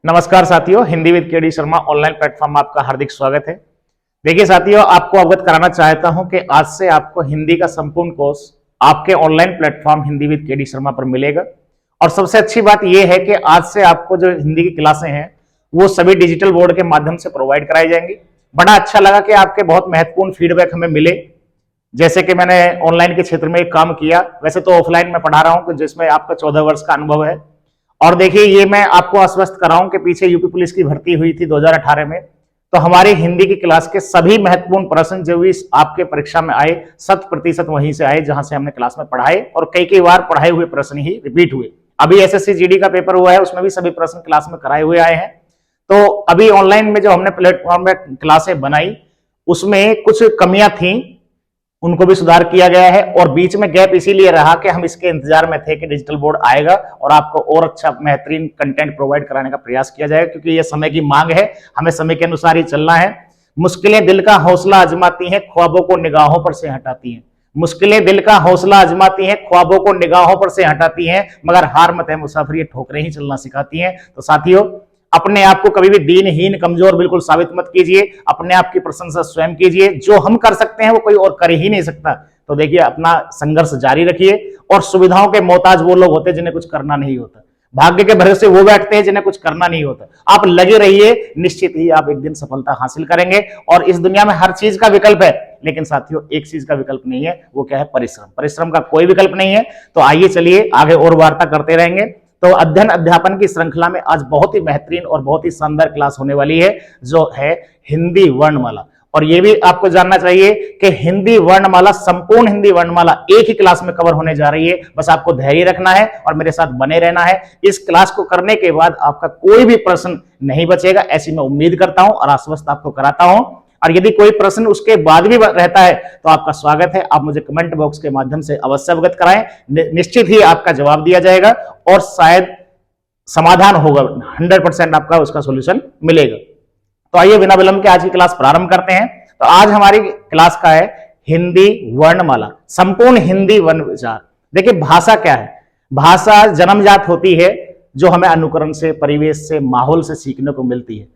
नमस्कार साथियों, Hindi with KD Sharma online platform में आपका हार्दिक स्वागत है। देखिए साथियों, आपको अवगत कराना चाहता हूं कि आज से आपको हिंदी का संपूर्ण कोर्स आपके online platform Hindi with KD Sharma पर मिलेगा। और सबसे अच्छी बात यह है कि आज से आपको जो हिंदी की क्लासें हैं वो सभी डिजिटल बोर्ड के माध्यम से प्रोवाइड कराई जाएंगी। बड़ा अच्छा लगा कि आपके बहुत महत्वपूर्ण फीडबैक हमें मिले। जैसे कि मैंने ऑनलाइन के क्षेत्र में एक काम किया, वैसे तो ऑफलाइन में पढ़ा रहा हूं जिसमें आपका 14 वर्ष का अनुभव है। और देखिए, ये मैं आपको आश्वस्त कर रहा हूं कि पीछे यूपी पुलिस की भर्ती हुई थी 2018 में, तो हमारी हिंदी की क्लास के सभी महत्वपूर्ण प्रश्न जो भी आपके परीक्षा में आए 100% वहीं से आए जहां से हमने क्लास में पढ़ाए, और कई बार पढ़ाए हुए प्रश्न ही रिपीट हुए। अभी एसएससी जीडी का पेपर हुआ है, उसमें भी सभी प्रश्न क्लास में कराए हुए आए हैं। तो अभी ऑनलाइन में जो हमने प्लेटफॉर्म में क्लासें बनाई उसमें कुछ कमियां थी, उनको भी सुधार किया गया है। और बीच में गैप इसीलिए रहा कि हम इसके इंतजार में थे कि डिजिटल बोर्ड आएगा और आपको और अच्छा बेहतरीन कंटेंट प्रोवाइड कराने का प्रयास किया जाएगा, क्योंकि ये समय की मांग है, हमें समय के अनुसार ही चलना है। मुश्किलें दिल का हौसला आजमाती हैं, ख्वाबों को निगाहों पर से हटाती हैं। मुश्किलें दिल का हौसला आजमाती हैं, ख्वाबों को निगाहों पर से हटाती हैं, मगर हार मत है मुसाफिर, ये ठोकरें ही चलना सिखाती हैं। तो साथियों, अपने आप को कभी भी दीनहीन कमजोर बिल्कुल साबित मत कीजिए। अपने आप की प्रशंसा स्वयं कीजिए। जो हम कर सकते हैं वो कोई और कर ही नहीं सकता। तो देखिए, अपना संघर्ष जारी रखिए। और सुविधाओं के मोहताज वो लोग होते हैं जिन्हें कुछ करना नहीं होता, भाग्य के भरोसे वो बैठते हैं जिन्हें कुछ करना नहीं होता। आप लगे रहिए, निश्चित ही आप एक दिन सफलता हासिल करेंगे। और इस दुनिया में हर चीज का विकल्प है, लेकिन साथियों एक चीज का विकल्प नहीं है, वो क्या है? परिश्रम। परिश्रम का कोई विकल्प नहीं है। तो आइए चलिए आगे और वार्ता करते रहेंगे। तो अध्ययन अध्यापन की श्रृंखला में आज बहुत ही बेहतरीन और बहुत ही शानदार क्लास होने वाली है, जो है हिंदी वर्णमाला। और यह भी आपको जानना चाहिए कि हिंदी वर्णमाला, संपूर्ण हिंदी वर्णमाला एक ही क्लास में कवर होने जा रही है। बस आपको धैर्य रखना है और मेरे साथ बने रहना है। इस क्लास को करने के बाद आपका कोई भी प्रश्न नहीं बचेगा, ऐसी मैं उम्मीद करता हूं और आश्वस्त आपको कराता हूं। और यदि कोई प्रश्न उसके बाद भी रहता है तो आपका स्वागत है, आप मुझे कमेंट बॉक्स के माध्यम से अवश्य अवगत कराएं। निश्चित ही आपका जवाब दिया जाएगा और शायद समाधान होगा, 100% आपका उसका सॉल्यूशन मिलेगा। तो आइए बिना विलंब के आज की क्लास प्रारंभ करते हैं। तो आज हमारी क्लास का है हिंदी वर्णमाला, संपूर्ण हिंदी वर्ण विचार। देखिए, भाषा क्या है? भाषा जन्मजात होती है, जो हमें अनुकरण से, परिवेश से, माहौल से सीखने को मिलती है।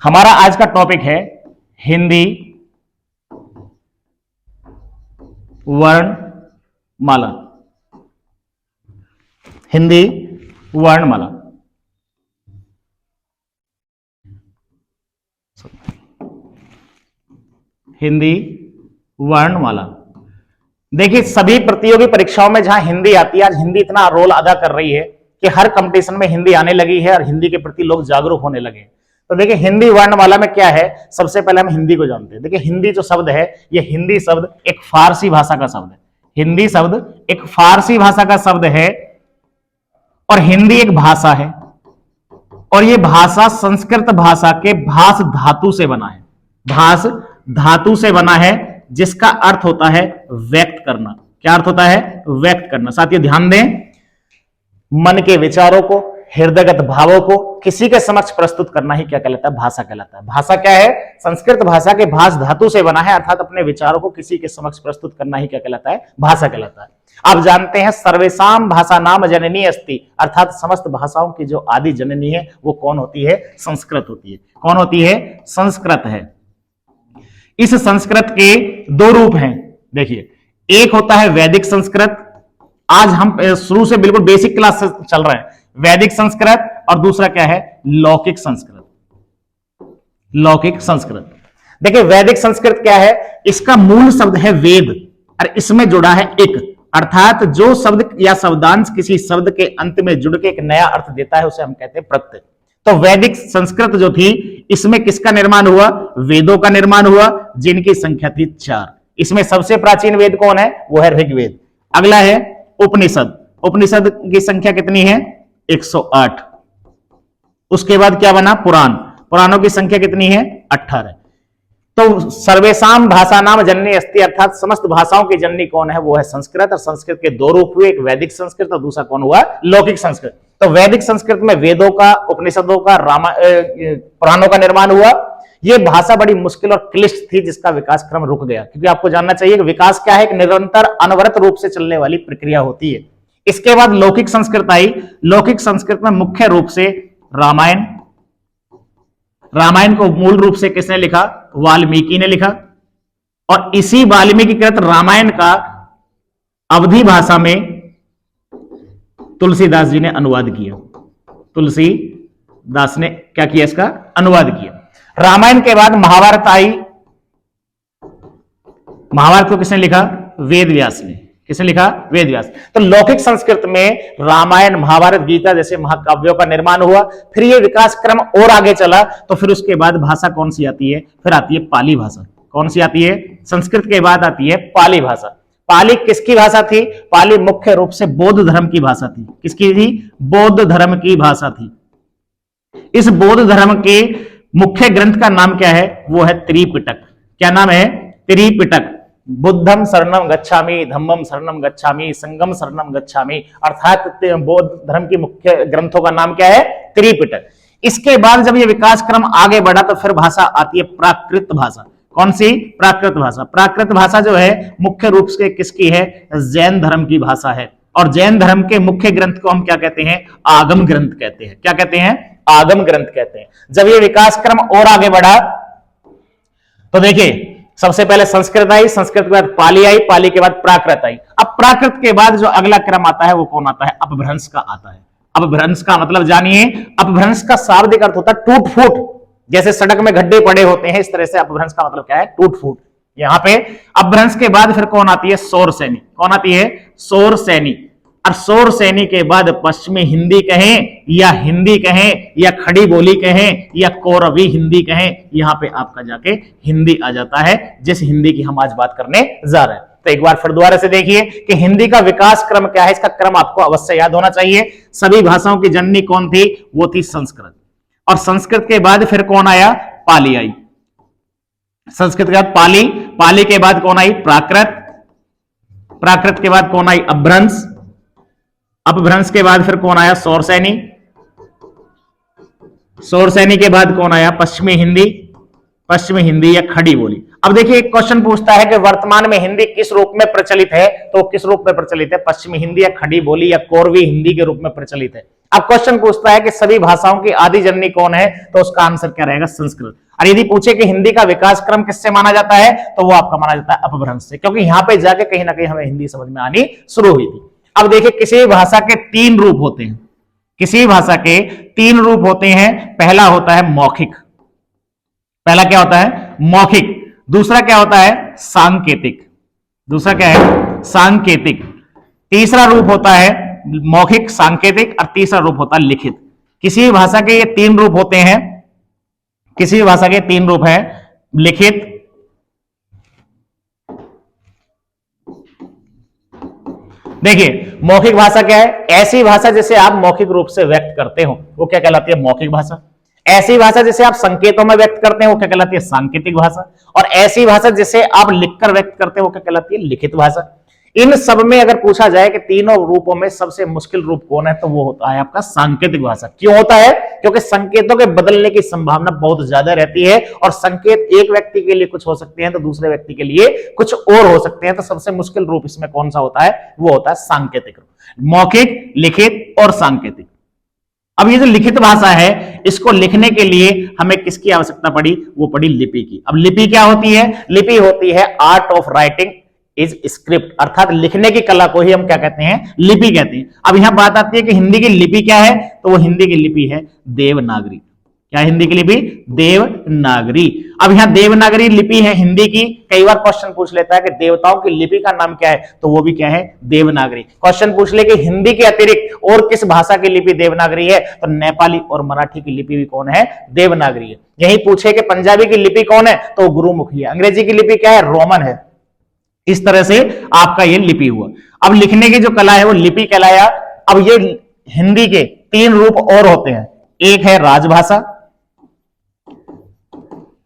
हमारा आज का टॉपिक है हिंदी वर्णमाला। हिंदी वर्णमाला। हिंदी वर्णमाला। देखिए, सभी प्रतियोगी परीक्षाओं में जहां हिंदी आती है, आज हिंदी इतना रोल अदा कर रही है कि हर कंपटीशन में हिंदी आने लगी है और हिंदी के प्रति लोग जागरूक होने लगे। तो देखिए, हिंदी वर्णमाला में क्या है? सबसे पहले हम हिंदी को जानते हैं। देखिए, हिंदी जो शब्द है, ये हिंदी शब्द एक फारसी भाषा का शब्द है। हिंदी शब्द एक फारसी भाषा का शब्द है और हिंदी एक भाषा है। और ये भाषा संस्कृत भाषा के भास धातु से बना है। भास धातु से बना है, जिसका अर्थ होता है व्यक्त करना। क्या अर्थ होता है? व्यक्त करना। साथियों ध्यान दें, मन के विचारों को, हृदयगत भावों को किसी के समक्ष प्रस्तुत करना ही क्या कहलाता है? भाषा कहलाता है। भाषा क्या है? संस्कृत भाषा के भास धातु से बना है, अर्थात अपने विचारों को किसी के समक्ष प्रस्तुत करना ही क्या कहलाता है? भाषा कहलाता है। आप जानते हैं, सर्वेषां भाषा नाम जननी अस्ति, अर्थात समस्त भाषाओं की जो आदि जननी है वो कौन होती है? संस्कृत होती है। कौन होती है? संस्कृत है। इस संस्कृत के दो रूप हैं। देखिए, एक होता है वैदिक संस्कृत। आज हम शुरू से बिल्कुल बेसिक क्लास से चल रहे हैं। वैदिक संस्कृत, और दूसरा क्या है? लौकिक संस्कृत। लौकिक संस्कृत। देखिए, वैदिक संस्कृत क्या है? इसका मूल शब्द है वेद, और इसमें जुड़ा है एक, अर्थात जो शब्द या शब्दांश किसी शब्द के अंत में जुड़ के एक नया अर्थ देता है, उसे हम कहते हैं प्रत्यय। तो वैदिक संस्कृत जो थी, इसमें किसका निर्माण हुआ? वेदों का निर्माण हुआ, जिनकी संख्या थी 4। इसमें सबसे प्राचीन वेद कौन है? वो है ऋग्वेद। अगला है उपनिषद। उपनिषद की संख्या कितनी है? 108। उसके बाद क्या बना? पुराण। पुराणों की संख्या कितनी है? 18। तो सर्वेषां भाषानाम जननी अस्ति, अर्थात समस्त भाषाओं की जननी कौन है? वो है संस्कृत। और संस्कृत के दो रूप हुए, एक वैदिक संस्कृत और दूसरा कौन हुआ? लौकिक संस्कृत। तो वैदिक संस्कृत में वेदों का, उपनिषदों का, पुराणों का निर्माण हुआ। यह भाषा बड़ी मुश्किल और क्लिष्ट थी, जिसका विकास क्रम रुक गया, क्योंकि आपको जानना चाहिए कि विकास क्या है? एक निरंतर अनवरत रूप से चलने वाली प्रक्रिया होती है। इसके बाद लौकिक संस्कृत आई। लौकिक संस्कृत में मुख्य रूप से रामायण। रामायण को मूल रूप से किसने लिखा? वाल्मीकि ने लिखा। और इसी वाल्मीकि कृत रामायण का अवधी भाषा में तुलसीदास जी ने अनुवाद किया। तुलसीदास ने क्या किया? इसका अनुवाद किया। रामायण के बाद महाभारत आई। महाभारत को किसने लिखा? वेद व्यास ने। किसने लिखा? वेद व्यास। तो लौकिक संस्कृत में रामायण, महाभारत, गीता जैसे महाकाव्यों का निर्माण हुआ। फिर ये विकास क्रम और आगे चला, तो फिर उसके बाद भाषा कौन सी आती है? फिर आती है पाली भाषा। कौन सी आती है? संस्कृत के बाद आती है पाली भाषा। पाली किसकी भाषा थी? पाली मुख्य रूप से बौद्ध धर्म की भाषा थी। किसकी थी? बौद्ध धर्म की भाषा थी। इस बौद्ध धर्म के मुख्य ग्रंथ का नाम क्या है? वो है त्रिपिटक। क्या नाम है? त्रिपिटक। बुद्धम शरणम गच्छामि, धम्मम शरणम गच्छामि, संगम शरणम गच्छामि। अर्थात बौद्ध धर्म की मुख्य ग्रंथों का नाम क्या है? त्रिपिटक। इसके बाद जब ये विकास क्रम आगे बढ़ा तो फिर भाषा आती है प्राकृत भाषा। कौन सी? प्राकृत भाषा। प्राकृत भाषा जो है मुख्य रूप से किसकी है? जैन धर्म की भाषा है। और जैन धर्म के मुख्य ग्रंथ को हम क्या कहते हैं? आगम ग्रंथ कहते हैं। क्या कहते हैं? आगम ग्रंथ कहते हैं। जब ये विकास क्रम और आगे बढ़ा तो देखिए, सबसे पहले संस्कृत आई, संस्कृत के बाद पाली आई, पाली के बाद प्राकृत आई। अब प्राकृत के बाद जो अगला क्रम आता है वो कौन आता है? अपभ्रंश का आता है। अपभ्रंश का मतलब जानिए। अपभ्रंश का शाब्दिक अर्थ होता है टूट फूट। जैसे सड़क में गड्ढे पड़े होते हैं, इस तरह से अपभ्रंश का मतलब क्या है? टूट फूट। यहां पे अपभ्रंश के बाद फिर कौन आती है? सौर सैनी। कौन आती है? सौर सैनी। और सौर सैनी के बाद पश्चिमी हिंदी कहें या हिंदी कहें या खड़ी बोली कहें या कौरवी हिंदी कहें, यहां पे आपका जाके हिंदी आ जाता है, जिस हिंदी की हम आज बात करने जा रहे हैं। तो एक बार फिर दोबारा से देखिए कि हिंदी का विकास क्रम क्या है। इसका क्रम आपको अवश्य याद होना चाहिए। सभी भाषाओं की जननी कौन थी? वो थी संस्कृत। और संस्कृत के बाद फिर कौन आया? पाली आई। संस्कृत के बाद पाली, पाली के बाद कौन आई? प्राकृत। प्राकृत के बाद कौन आई? अपभ्रंश। अपभ्रंश के बाद फिर कौन आया? सौर सैनी। सौर सैनी के बाद कौन आया? पश्चिमी हिंदी। पश्चिमी हिंदी या खड़ी बोली। अब देखिए, एक क्वेश्चन पूछता है कि वर्तमान में हिंदी किस रूप में प्रचलित है? तो किस रूप में प्रचलित है? पश्चिमी हिंदी या खड़ी बोली या कौरवी हिंदी के रूप में प्रचलित है। अब क्वेश्चन पूछता है कि सभी भाषाओं की आदि जननी कौन है? तो उसका आंसर क्या रहेगा? संस्कृत। और यदि पूछे कि हिंदी का विकास क्रम किससे माना जाता है, तो वो आपका माना जाता है अपभ्रंश से, क्योंकि यहां पे जाके कहीं ना कहीं हमें हिंदी समझ में आनी शुरू हुई थी। अब देखिए, किसी भी भाषा के तीन रूप होते हैं। किसी भाषा के तीन रूप होते हैं। पहला होता है मौखिक। पहला क्या होता है? मौखिक। दूसरा क्या होता है? सांकेतिक। दूसरा क्या है? सांकेतिक। तीसरा रूप होता है मौखिक, सांकेतिक, और तीसरा रूप होता है लिखित। किसी भी भाषा के ये तीन रूप होते हैं। किसी भी भाषा के तीन रूप हैं, लिखित, देखिए मौखिक भाषा क्या है? ऐसी भाषा जिसे आप मौखिक रूप से व्यक्त करते हो वो क्या कहलाती है? मौखिक भाषा। ऐसी भाषा जिसे आप संकेतों में व्यक्त करते हैं वो क्या कहलाती है? सांकेतिक भाषा। और ऐसी भाषा जिसे आप लिखकर व्यक्त करते हैं वो क्या कहलाती है? लिखित भाषा। इन सब में अगर पूछा जाए कि तीनों रूपों में सबसे मुश्किल रूप कौन है, तो वो होता है आपका सांकेतिक भाषा। क्यों होता है? क्योंकि संकेतों के बदलने की संभावना बहुत ज्यादा रहती है, और संकेत एक व्यक्ति के लिए कुछ हो सकते हैं तो दूसरे व्यक्ति के लिए कुछ और हो सकते हैं। तो सबसे मुश्किल रूप इसमें कौन सा होता है? वो होता है सांकेतिक रूप। मौखिक, लिखित और सांकेतिक। अब ये जो लिखित भाषा है, इसको लिखने के लिए हमें किसकी आवश्यकता पड़ी? वो पड़ी लिपि की। अब लिपि क्या होती है? लिपि होती है art of writing is script, अर्थात लिखने की कला को ही हम क्या कहते हैं? लिपि कहते हैं। अब यहां बात आती है कि हिंदी की लिपि क्या है, तो वो हिंदी की लिपि है देवनागरी। क्या हिंदी की लिपि? देवनागरी। अब यहां देवनागरी लिपि है हिंदी की। कई बार क्वेश्चन पूछ लेता है कि देवताओं की लिपि का नाम क्या है, तो वो भी क्या है? देवनागरी। क्वेश्चन पूछ ले कि हिंदी के अतिरिक्त और किस भाषा की लिपि देवनागरी है, तो नेपाली और मराठी की लिपि भी कौन है? देवनागरी है। यही पूछे कि पंजाबी की लिपि कौन है, तो गुरुमुखी है। अंग्रेजी की लिपि क्या है? रोमन है। इस तरह से आपका ये लिपि हुआ। अब लिखने की जो कला है वो लिपि कहलाया। अब ये हिंदी के तीन रूप और होते हैं। एक है राजभाषा,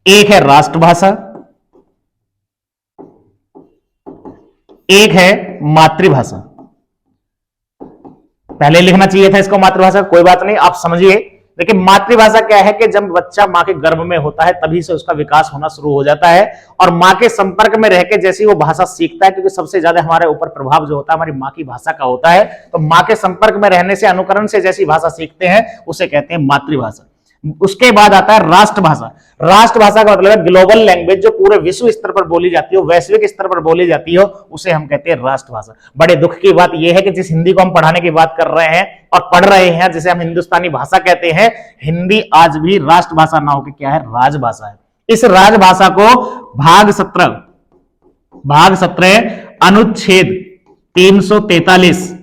एक है राष्ट्रभाषा, एक है मातृभाषा। पहले लिखना चाहिए था इसको मातृभाषा, कोई बात नहीं, आप समझिए देखिए मातृभाषा क्या है कि जब बच्चा माँ के गर्भ में होता है तभी से उसका विकास होना शुरू हो जाता है, और माँ के संपर्क में रह के जैसे ही वो भाषा सीखता है, क्योंकि सबसे ज्यादा हमारे ऊपर प्रभाव जो होता है हमारी माँ की भाषा का होता है, तो माँ के संपर्क में रहने से, अनुकरण से जैसी भाषा सीखते हैं उसे कहते हैं मातृभाषा। उसके बाद आता है राष्ट्रभाषा। राष्ट्रभाषा का मतलब है ग्लोबल लैंग्वेज, जो पूरे विश्व स्तर पर बोली जाती हो, वैश्विक स्तर पर बोली जाती हो, उसे हम कहते हैं राष्ट्रभाषा। बड़े दुख की बात यह है कि जिस हिंदी को हम पढ़ाने की बात कर रहे हैं और पढ़ रहे हैं, जिसे हम हिंदुस्तानी भाषा कहते हैं, हिंदी आज भी राष्ट्रभाषा ना होकर क्या है, राजभाषा है। इस राजभाषा को भाग 17 अनुच्छेद 343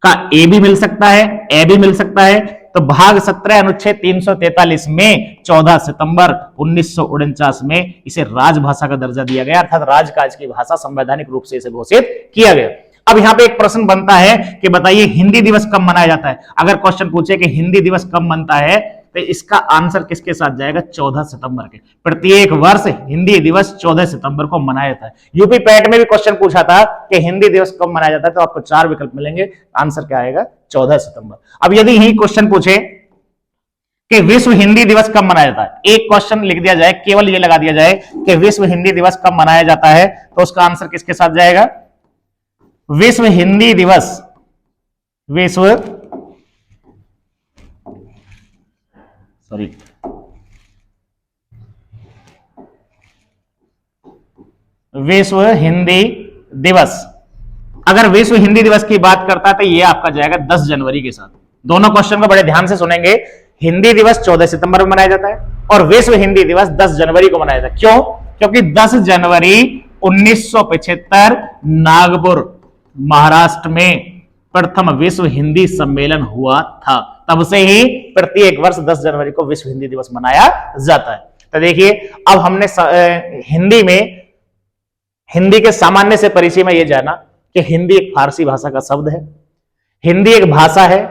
का ए भी मिल सकता है, ए भी मिल सकता है। तो भाग 17 अनुच्छेद 343 में 14 सितंबर 1949 में इसे राजभाषा का दर्जा दिया गया, अर्थात राजकाज की भाषा संवैधानिक रूप से इसे घोषित किया गया। अब यहां पे एक प्रश्न बनता है कि बताइए हिंदी दिवस कब मनाया जाता है। अगर क्वेश्चन पूछे कि हिंदी दिवस कब मनता है, तो इसका आंसर किसके साथ जाएगा, 14 सितंबर के। प्रत्येक वर्ष हिंदी दिवस 14 सितंबर को मनाया जाता है। यूपी पैट में भी क्वेश्चन पूछा था कि हिंदी दिवस कब मनाया जाता है, तो आपको 4 विकल्प मिलेंगे, आंसर क्या आएगा, 14 सितंबर। अब यदि यही क्वेश्चन पूछे कि विश्व हिंदी दिवस कब मनाया जाता है, एक क्वेश्चन लिख दिया जाए, केवल ये लगा दिया जाए कि विश्व हिंदी दिवस कब मनाया जाता है, तो उसका आंसर किसके साथ जाएगा, विश्व हिंदी दिवस, विश्व हिंदी दिवस। अगर विश्व हिंदी दिवस की बात करता है तो ये आपका जाएगा 10 जनवरी के साथ। दोनों क्वेश्चन को बड़े ध्यान से सुनेंगे। हिंदी दिवस 14 सितंबर में मनाया जाता है और विश्व हिंदी दिवस 10 जनवरी को मनाया जाता है। क्यों? क्योंकि 10 जनवरी 1975 नागपुर महाराष्ट्र में प्रथम विश्व हिंदी सम्मेलन हुआ था। तब से ही प्रत्येक वर्ष 10 जनवरी को विश्व हिंदी दिवस मनाया जाता है। तो देखिए, अब हमने हिंदी के सामान्य से परिचय में यह जाना कि हिंदी एक फारसी भाषा का शब्द है। हिंदी एक भाषा है।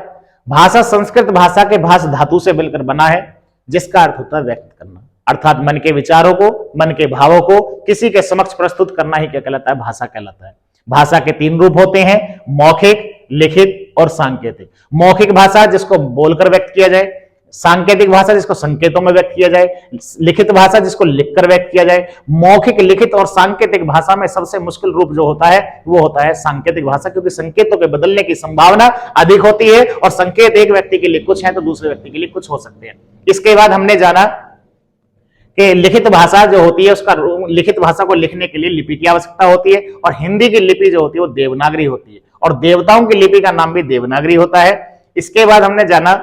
भाषा संस्कृत भाषा के भाष धातु से मिलकर बना है, जिसका अर्थ होता है व्यक्त करना, अर्थात मन के विचारों को, मन के भावों को किसी के समक्ष प्रस्तुत करना ही क्या कहलाता है, भाषा कहलाता है। भाषा के 3 रूप होते हैं, मौखिक, लिखित और सांकेतिक। मौखिक भाषा जिसको बोलकर व्यक्त किया जाए, सांकेतिक भाषा जिसको संकेतों में व्यक्त किया जाए, लिखित भाषा जिसको लिखकर व्यक्त किया जाए। मौखिक, लिखित और सांकेतिक भाषा में सबसे मुश्किल रूप जो होता है वो होता है सांकेतिक भाषा, क्योंकि संकेतों के बदलने की संभावना अधिक होती है और संकेत एक व्यक्ति के लिए कुछ है तो दूसरे व्यक्ति के लिए कुछ हो सकते हैं। इसके बाद हमने जाना कि लिखित भाषा जो होती है, उसका लिखित भाषा को लिखने के लिए लिपि की आवश्यकता होती है, और हिंदी की लिपि जो होती है वो देवनागरी होती है, और देवताओं की लिपि का नाम भी देवनागरी होता है। इसके बाद हमने जाना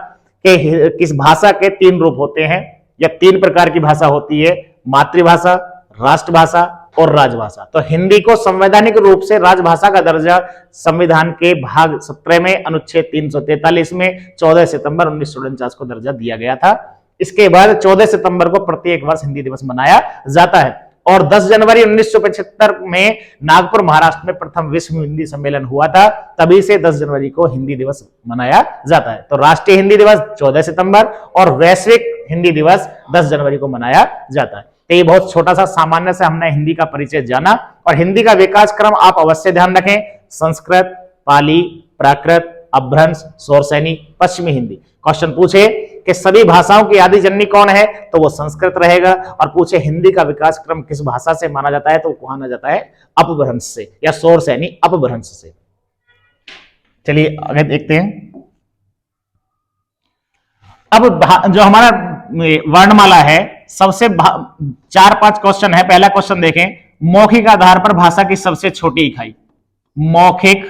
कि किस भाषा के 3 रूप होते हैं या 3 प्रकार की भाषा होती है, मातृभाषा, राष्ट्रभाषा और राजभाषा। तो हिंदी को संवैधानिक रूप से राजभाषा का दर्जा संविधान के भाग 17 में अनुच्छेद 343 में 14 सितंबर 1949 को दर्जा दिया गया था। इसके बाद 14 सितंबर को प्रत्येक वर्ष हिंदी दिवस मनाया जाता है, और 10 जनवरी 1975 में नागपुर महाराष्ट्र में प्रथम विश्व हिंदी सम्मेलन हुआ था, तभी से 10 जनवरी को हिंदी दिवस मनाया जाता है। तो राष्ट्रीय हिंदी दिवस 14 सितंबर और वैश्विक हिंदी दिवस 10 जनवरी को मनाया जाता है। तो ये बहुत छोटा सा सामान्य से हमने हिंदी का परिचय जाना, और हिंदी का विकास क्रम आप अवश्य ध्यान रखें, संस्कृत, पाली, प्राकृत, अपभ्रंश, शौरसैनी, पश्चिमी हिंदी। क्वेश्चन पूछे कि सभी भाषाओं की आदि जननी कौन है, तो वो संस्कृत रहेगा, और पूछे हिंदी का विकास क्रम किस भाषा से माना जाता है, तो वो माना जाता है अपभ्रंश से या शौरसैनी अपभ्रंश से। चलिए आगे देखते हैं। अब जो हमारा वर्णमाला है, सबसे 4-5 क्वेश्चन है। पहला क्वेश्चन देखें, मौखिक आधार पर भाषा की सबसे छोटी इकाई। मौखिक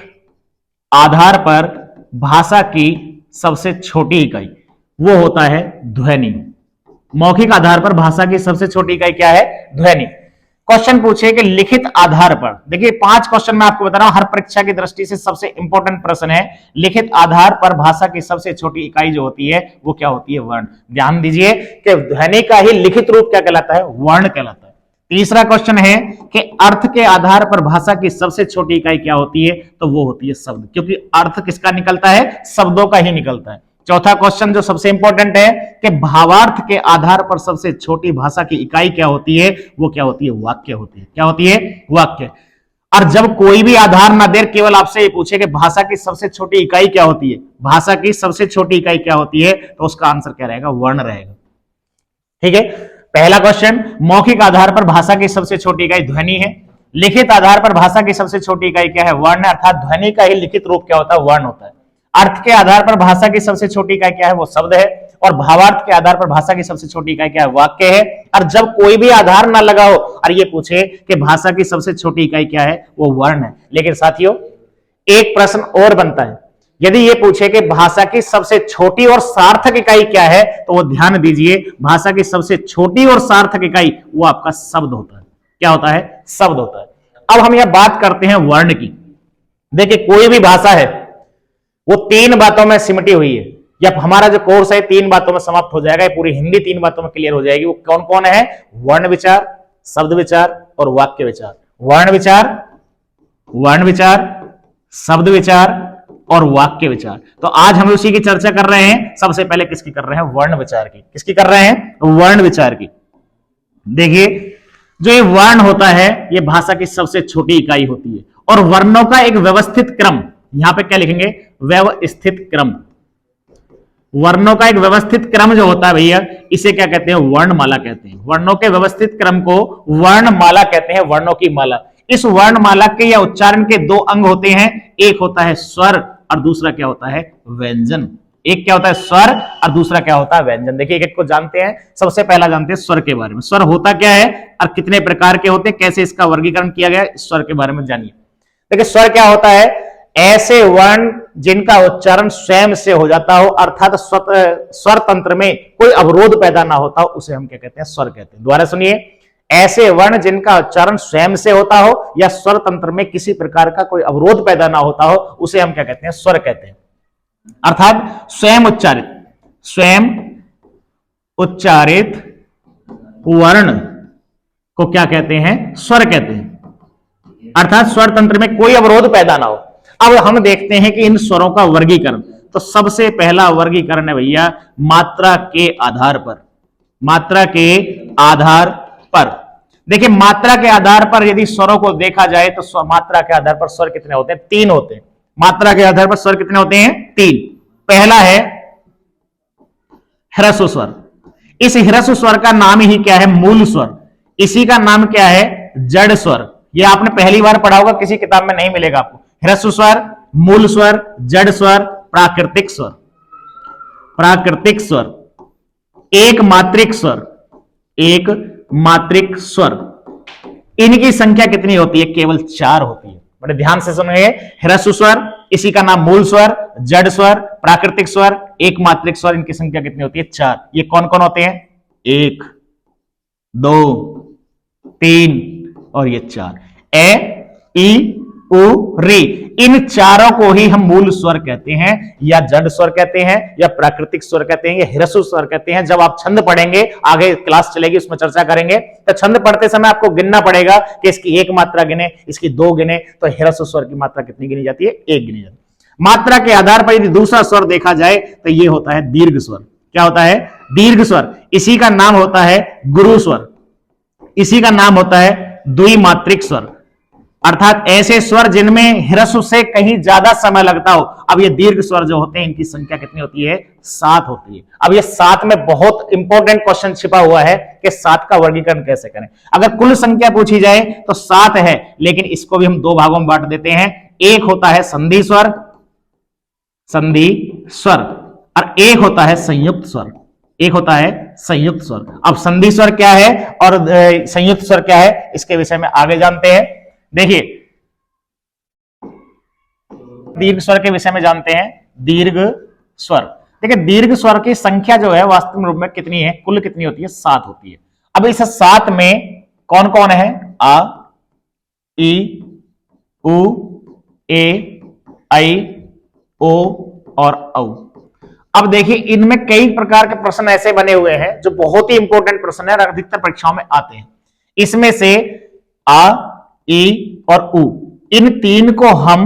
आधार पर भाषा की सबसे छोटी इकाई वो होता है ध्वनि। मौखिक आधार पर भाषा की सबसे छोटी इकाई क्या है, ध्वनि। क्वेश्चन पूछे कि लिखित आधार पर, देखिए 5 क्वेश्चन मैं आपको बता रहा हूं, हर परीक्षा की दृष्टि से सबसे इंपॉर्टेंट प्रश्न है। लिखित आधार पर भाषा की सबसे छोटी इकाई जो होती है वो क्या होती है, वर्ण। ध्यान दीजिए कि ध्वनि का ही लिखित रूप क्या कहलाता है, वर्ण कहलाता है। तीसरा क्वेश्चन है कि अर्थ के आधार पर भाषा की सबसे छोटी इकाई क्या होती है, तो वो होती है शब्द, क्योंकि अर्थ किसका निकलता है, शब्दों का ही निकलता है। चौथा क्वेश्चन जो सबसे इंपॉर्टेंट है कि भावार्थ के आधार पर सबसे छोटी भाषा की इकाई क्या होती है, वो क्या होती है, वाक्य होती है। क्या होती है, वाक्य। और जब कोई भी आधार ना दे, केवल आपसे ये पूछे कि भाषा की सबसे छोटी इकाई क्या होती है, भाषा की सबसे छोटी इकाई क्या होती है, तो उसका आंसर क्या रहेगा, वर्ण रहेगा। ठीक है, पहला क्वेश्चन, मौखिक आधार पर भाषा की सबसे छोटी इकाई ध्वनि है। लिखित आधार पर भाषा की सबसे छोटी इकाई क्या है, वर्ण, अर्थात ध्वनि का ही लिखित रूप क्या होता है, वर्ण होता है। अर्थ के आधार पर भाषा की सबसे छोटी इकाई क्या है, वो शब्द है। और भावार्थ के आधार पर भाषा की सबसे छोटी इकाई क्या है, वाक्य है। और जब कोई भी आधार ना लगाओ और ये पूछे कि भाषा की सबसे छोटी इकाई क्या है, वो वर्ण है। लेकिन साथियों एक प्रश्न और बनता है, यदि ये पूछे कि भाषा की सबसे छोटी और सार्थक इकाई क्या है, तो वो ध्यान दीजिए, भाषा की सबसे छोटी और सार्थक इकाई वो आपका शब्द होता है। क्या होता है, शब्द होता है। अब हम यह बात करते हैं वर्ण की। देखिए कोई भी भाषा है वो तीन बातों में सिमटी हुई है, या हमारा जो कोर्स है तीन बातों में समाप्त हो जाएगा, पूरी हिंदी तीन बातों में क्लियर हो जाएगी। वो कौन कौन है, वर्ण विचार, शब्द विचार और वाक्य विचार। वर्ण विचार, वर्ण विचार, शब्द विचार और वाक्य विचार। तो आज हम उसी की चर्चा कर रहे हैं। सबसे पहले किसकी कर रहे हैं, वर्ण विचार की। किसकी कर रहे हैं, वर्ण विचार की। देखिए जो ये वर्ण होता है ये भाषा की सबसे छोटी इकाई होती है, और वर्णों का एक व्यवस्थित क्रम, यहां पे क्या लिखेंगे, व्यवस्थित क्रम। वर्णों का एक व्यवस्थित क्रम जो होता है भैया, इसे क्या कहते हैं, वर्णमाला कहते हैं। वर्णों के व्यवस्थित क्रम को वर्णमाला कहते हैं, वर्णों की माला। इस वर्णमाला के या उच्चारण के दो अंग होते हैं, एक होता है स्वर और दूसरा क्या होता है, व्यंजन। एक क्या होता है, स्वर और दूसरा क्या होता है, व्यंजन। देखिए एक एक को जानते हैं। सबसे पहला जानते हैं स्वर के बारे में। स्वर होता क्या है और कितने प्रकार के होते हैं, कैसे इसका वर्गीकरण किया गया है, स्वर के बारे में जानिए। देखिए स्वर क्या होता है, ऐसे वर्ण जिनका उच्चारण स्वयं से हो जाता हो, अर्थात स्वर तंत्र में कोई अवरोध पैदा ना होता हो, उसे हम क्या कहते हैं, स्वर कहते हैं। दोबारा सुनिए, ऐसे वर्ण जिनका उच्चारण स्वयं से होता हो या स्वर तंत्र में किसी प्रकार का कोई अवरोध पैदा ना होता हो, उसे हम क्या कहते हैं, स्वर कहते हैं। अर्थात स्वयं उच्चारित वर्ण को क्या कहते हैं, स्वर कहते हैं। अर्थात स्वर तंत्र में कोई अवरोध पैदा ना हो। अब हम देखते हैं कि इन स्वरों का वर्गीकरण। तो सबसे पहला वर्गीकरण है भैया मात्रा के आधार पर। मात्रा के आधार पर देखिए, मात्रा के आधार पर यदि स्वरों को देखा जाए तो मात्रा के आधार पर स्वर कितने होते हैं, तीन होते हैं। मात्रा के आधार पर स्वर कितने होते हैं, तीन। पहला है ह्रस्व स्वर। इस ह्रस्व स्वर का नाम ही क्या है, मूल स्वर। इसी का नाम क्या है, जड़ स्वर। यह आपने पहली बार पढ़ा होगा, किसी किताब में नहीं मिलेगा आपको। ह्रस्व स्वर, मूल स्वर, जड़ स्वर, प्राकृतिक स्वर। प्राकृतिक स्वर, एक मात्रिक स्वर, एक मात्रिक स्वर। इनकी संख्या कितनी होती है, केवल 4 होती है। बड़े ध्यान से सुनिए, ह्रस्व स्वर, इसी का नाम मूल स्वर, जड़ स्वर, प्राकृतिक स्वर, एक मात्रिक स्वर। इनकी संख्या कितनी होती है, 4। ये कौन कौन होते हैं, 1, 2, 3 और ये 4। ए, ई, उ, री। इन चारों को ही हम मूल स्वर कहते हैं, या जड़ स्वर कहते हैं, या प्राकृतिक स्वर कहते हैं, या ह्रस्व स्वर कहते हैं। जब आप छंद पढ़ेंगे, आगे क्लास चलेगी उसमें चर्चा करेंगे, तो छंद पढ़ते समय आपको गिनना पड़ेगा कि इसकी एक मात्रा गिने, इसकी 2 गिने, तो ह्रस्व स्वर की मात्रा कितनी गिनी जाती है, 1 गिनी जाती है। मात्रा के आधार पर यदि दूसरा स्वर देखा जाए तो यह होता है दीर्घ स्वर। क्या होता है, दीर्घ स्वर। इसी का नाम होता है गुरु स्वर। इसी का नाम होता है द्विमात्रिक स्वर। अर्थात ऐसे स्वर जिनमें ह्रस्व से कहीं ज्यादा समय लगता हो। अब ये दीर्घ स्वर जो होते हैं, इनकी संख्या कितनी होती है, 7 होती है। अब ये 7 में बहुत इंपॉर्टेंट क्वेश्चन छिपा हुआ है कि 7 का वर्गीकरण कैसे करें। अगर कुल संख्या पूछी जाए तो 7 है, लेकिन इसको भी हम 2 भागों में बांट देते हैं। एक होता है संधि स्वर, संधि स्वर, और एक होता है संयुक्त स्वर। एक होता है संयुक्त स्वर। अब संधि स्वर क्या है और संयुक्त स्वर क्या है, इसके विषय में आगे जानते हैं। देखिए दीर्घ स्वर के विषय में जानते हैं। दीर्घ स्वर, देखिए दीर्घ स्वर की संख्या जो है वास्तविक रूप में कितनी है, कुल कितनी होती है, 7 होती है। अब इस 7 में कौन कौन है, आ, ई, उ, ए, आई, ओ और औ। अब देखिए इनमें कई प्रकार के प्रश्न ऐसे बने हुए हैं जो बहुत ही इंपॉर्टेंट प्रश्न है और अधिकतर परीक्षाओं में आते हैं। इसमें से आ, ई और उ, इन 3 को हम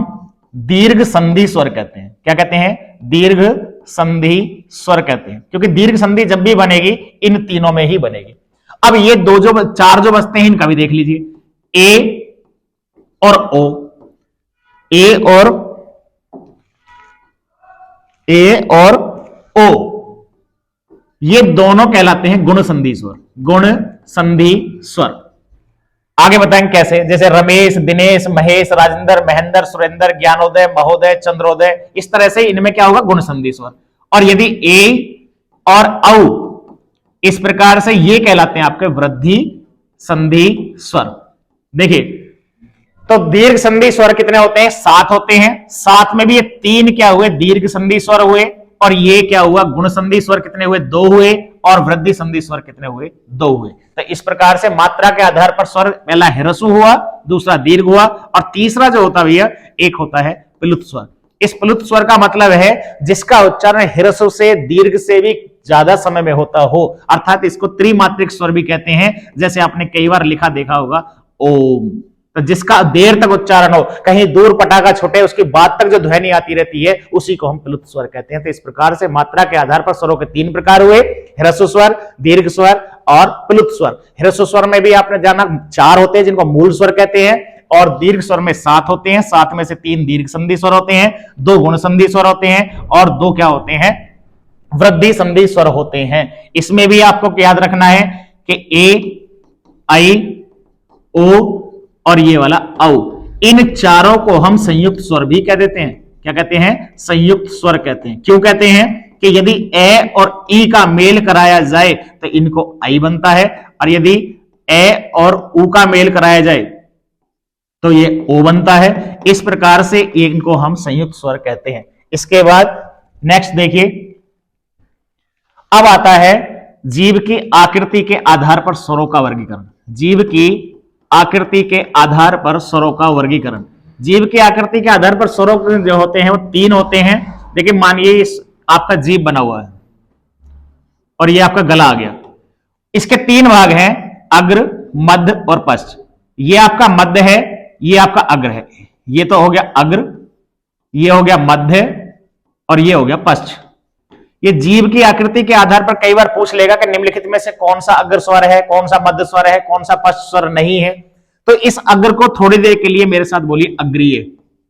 दीर्घ संधि स्वर कहते हैं। क्या कहते हैं, दीर्घ संधि स्वर कहते हैं, क्योंकि दीर्घ संधि जब भी बनेगी इन तीनों में ही बनेगी। अब ये 4 जो बचते हैं इनका भी देख लीजिए। ए, और ओ, ए और ओ, ये दोनों कहलाते हैं गुण संधि स्वर। गुण संधि स्वर। आगे बताएंगे कैसे, जैसे रमेश, दिनेश, महेश, राजेंद्र, महेंद्र, सुरेंद्र, ज्ञानोदय, महोदय, चंद्रोदय, इस तरह से इनमें क्या होगा, गुण संधि स्वर। और यदि ए और औ इस प्रकार से, ये कहलाते हैं आपके वृद्धि संधि स्वर। देखिए, तो दीर्घ संधि स्वर कितने होते हैं, 7 होते हैं। 7 में भी ये 3 क्या हुए, दीर्घ संधि स्वर हुए, और ये क्या हुआ, गुण संधि स्वर कितने हुए, 2 हुए, और वृद्धि संधि स्वर कितने हुए, 2 हुए। तो इस प्रकार से मात्रा के आधार पर स्वर, पहला ह्रस्व हुआ, दूसरा दीर्घ हुआ, और तीसरा जो होता भैया एक होता है प्लुत स्वर। इस प्लुत स्वर का मतलब है जिसका उच्चारण ह्रस्व से दीर्घ से भी ज्यादा समय में होता हो, अर्थात इसको त्रिमात्रिक स्वर भी कहते हैं। जैसे आपने कई बार लिखा देखा होगा ओम, तो जिसका देर तक उच्चारण हो, कहीं दूर पटाखा छूटे उसकी बात तक जो ध्वनि आती रहती है, उसी को हम प्लुत स्वर कहते हैं। तो इस प्रकार से मात्रा के आधार पर स्वरों के 3 प्रकार हुए, ह्रस्व स्वर, दीर्घ स्वर और प्लुत स्वर। ह्रस्व स्वर में भी आपने जाना 4 होते हैं जिनको मूल स्वर कहते हैं, और दीर्घ स्वर में 7 होते हैं। 7 में से 3 दीर्घ संधि स्वर होते हैं, 2 गुण संधि स्वर होते हैं, और 2 क्या होते हैं, वृद्धि संधि स्वर होते हैं। इसमें भी आपको याद रखना है कि ए, आई, ओ और ये वाला औ, इन चारों को हम संयुक्त स्वर भी कह देते हैं। क्या कहते हैं, संयुक्त स्वर कहते हैं। क्यों कहते हैं कि यदि ए और ई का मेल कराया जाए तो इनको आई बनता है, और यदि ए और उ का मेल कराया जाए तो ये ओ बनता है। इस प्रकार से इनको हम संयुक्त स्वर कहते हैं। इसके बाद नेक्स्ट देखिए, अब आता है जीव की आकृति के आधार पर स्वरों का वर्गीकरण। जीव की आकृति के आधार पर स्वरों का वर्गीकरण। जीव की आकृति के आधार पर स्वरों जो होते हैं वो 3 होते हैं। देखिए, मानिए आपका जीभ बना हुआ है और ये आपका गला आ गया। इसके 3 भाग हैं, अग्र, मध्य और पश्च। ये आपका मध्य है, ये आपका अग्र है। ये तो हो गया अग्र, ये हो गया मध्य, और ये हो गया पश्च। ये जीव की आकृति के आधार पर कई बार पूछ लेगा कि निम्नलिखित में से कौन सा अग्र स्वर है, कौन सा मध्य स्वर है, कौन सा पश्च स्वर नहीं है। तो इस अग्र को थोड़ी देर के लिए मेरे साथ बोलिए अग्रीय।